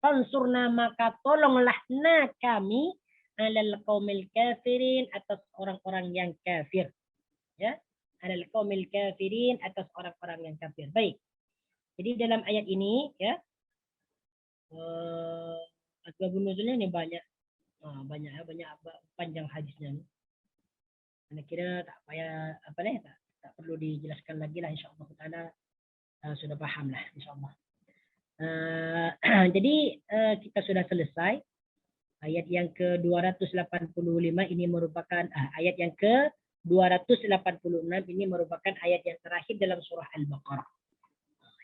Fansurna, maka tolonglah kami. Alal qaumil kafirin, atas orang-orang yang kafir. Ya, alal qaumil kafirin, atas orang-orang yang kafir. Baik. Jadi dalam ayat ini ya, asbabun nuzulnya ini banyak panjang hadisnya. Saya kira tak payah tak perlu dijelaskan lagi lah, insyaallah taala sudah paham lah insyaallah. Jadi kita sudah selesai. Ayat yang ke-285 ini merupakan ayat yang ke-286 ini merupakan ayat yang terakhir dalam surah Al-Baqarah.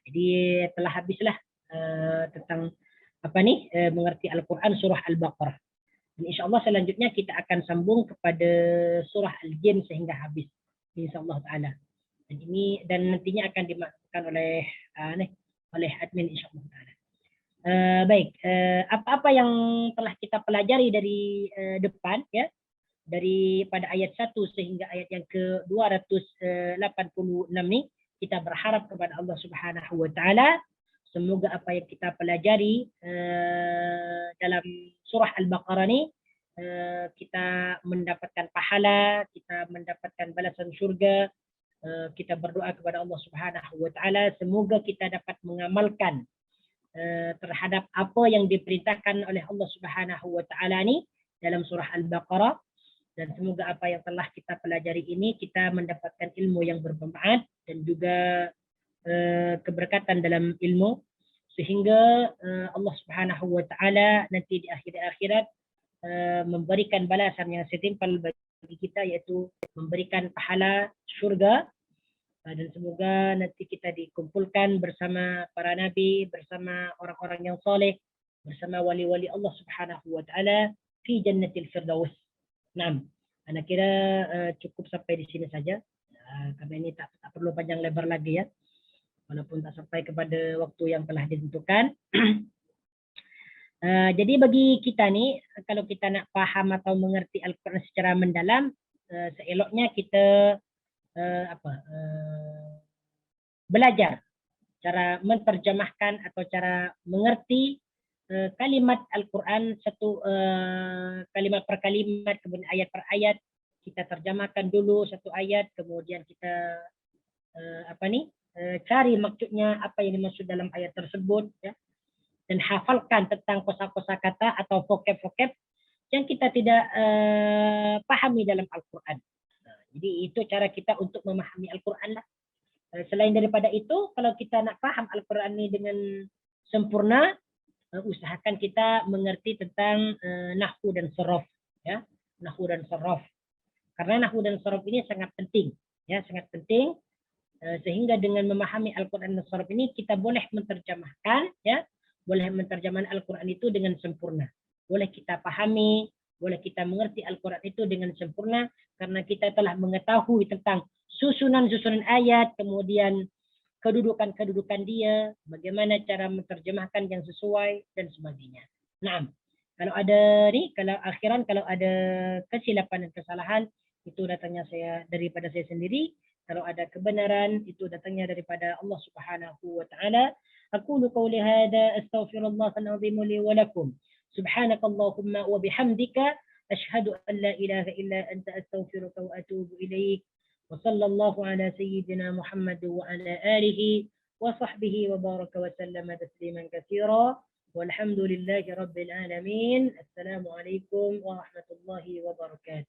Jadi telah habislah tentang mengerti Al-Qur'an surah Al-Baqarah. Dan insyaallah selanjutnya kita akan sambung kepada surah Al-Jin sehingga habis insyaallah taala. Dan nantinya akan dimasukkan oleh admin insyaallah taala. Baik, apa-apa yang telah kita pelajari dari depan ya, pada ayat 1 sehingga ayat yang ke-286 ni, kita berharap kepada Allah Subhanahu wa taala semoga apa yang kita pelajari dalam surah Al-Baqarah ni kita mendapatkan pahala, kita mendapatkan balasan syurga. Kita berdoa kepada Allah Subhanahu wa taala semoga kita dapat mengamalkan terhadap apa yang diperintahkan oleh Allah Subhanahu wa taala ni dalam surah Al-Baqarah, dan semoga apa yang telah kita pelajari ini kita mendapatkan ilmu yang bermanfaat dan juga keberkatan dalam ilmu, sehingga Allah Subhanahu wa taala nanti di akhirat memberikan balasan yang setimpal bagi kita, yaitu memberikan pahala syurga. Dan semoga nanti kita dikumpulkan bersama para nabi, bersama orang-orang yang soleh, bersama wali-wali Allah Subhanahu wa taala fi jannatil firdaus. Nah, ana kira cukup sampai di sini saja. Karena ini tak perlu panjang lebar lagi ya. Walaupun tak sampai kepada waktu yang telah ditentukan. Jadi bagi kita ni, kalau kita nak faham atau mengerti Al-Quran secara mendalam, seeloknya kita belajar cara menterjemahkan atau cara mengerti kalimat Al-Quran satu kalimat per kalimat, kemudian ayat per ayat. Kita terjemahkan dulu satu ayat, kemudian kita cari maksudnya apa yang dimaksud dalam ayat tersebut ya, dan hafalkan tentang kosa-kosa kata atau vocab-vocab yang kita tidak pahami dalam Al-Quran. Jadi itu cara kita untuk memahami Al-Quran lah. Selain daripada itu, kalau kita nak faham Al-Quran ini dengan sempurna, usahakan kita mengerti tentang nahwu dan saraf, ya, nahwu dan saraf. Karena nahwu dan saraf ini sangat penting, ya, sangat penting. Sehingga dengan memahami Al-Quran dan saraf ini kita boleh menterjemahkan, ya, boleh menterjemahkan Al-Quran itu dengan sempurna. Boleh kita pahami, boleh kita mengerti Al-Quran itu dengan sempurna karena kita telah mengetahui tentang susunan-susunan ayat, kemudian kedudukan-kedudukan dia, bagaimana cara menterjemahkan yang sesuai dan sebagainya. Nah, Kalau ada kalau akhiran kalau ada kesilapan dan kesalahan itu datangnya daripada saya sendiri. Kalau ada kebenaran itu datangnya daripada Allah Subhanahu wa taala. Aqulu qawli hadza astaghfirullahal azim li wa lakum. Subhanakallahumma wa bihamdika asyhadu an la ilaha illa anta astaghfiruka wa atubu ilaik. Wa sallallahu ala sayyidina Muhammad wa ala alihi wa sahbihi wa baraka wa sallama tasliman katsira. والحمد لله رب العالمين. السلام عليكم ورحمة الله وبركاته.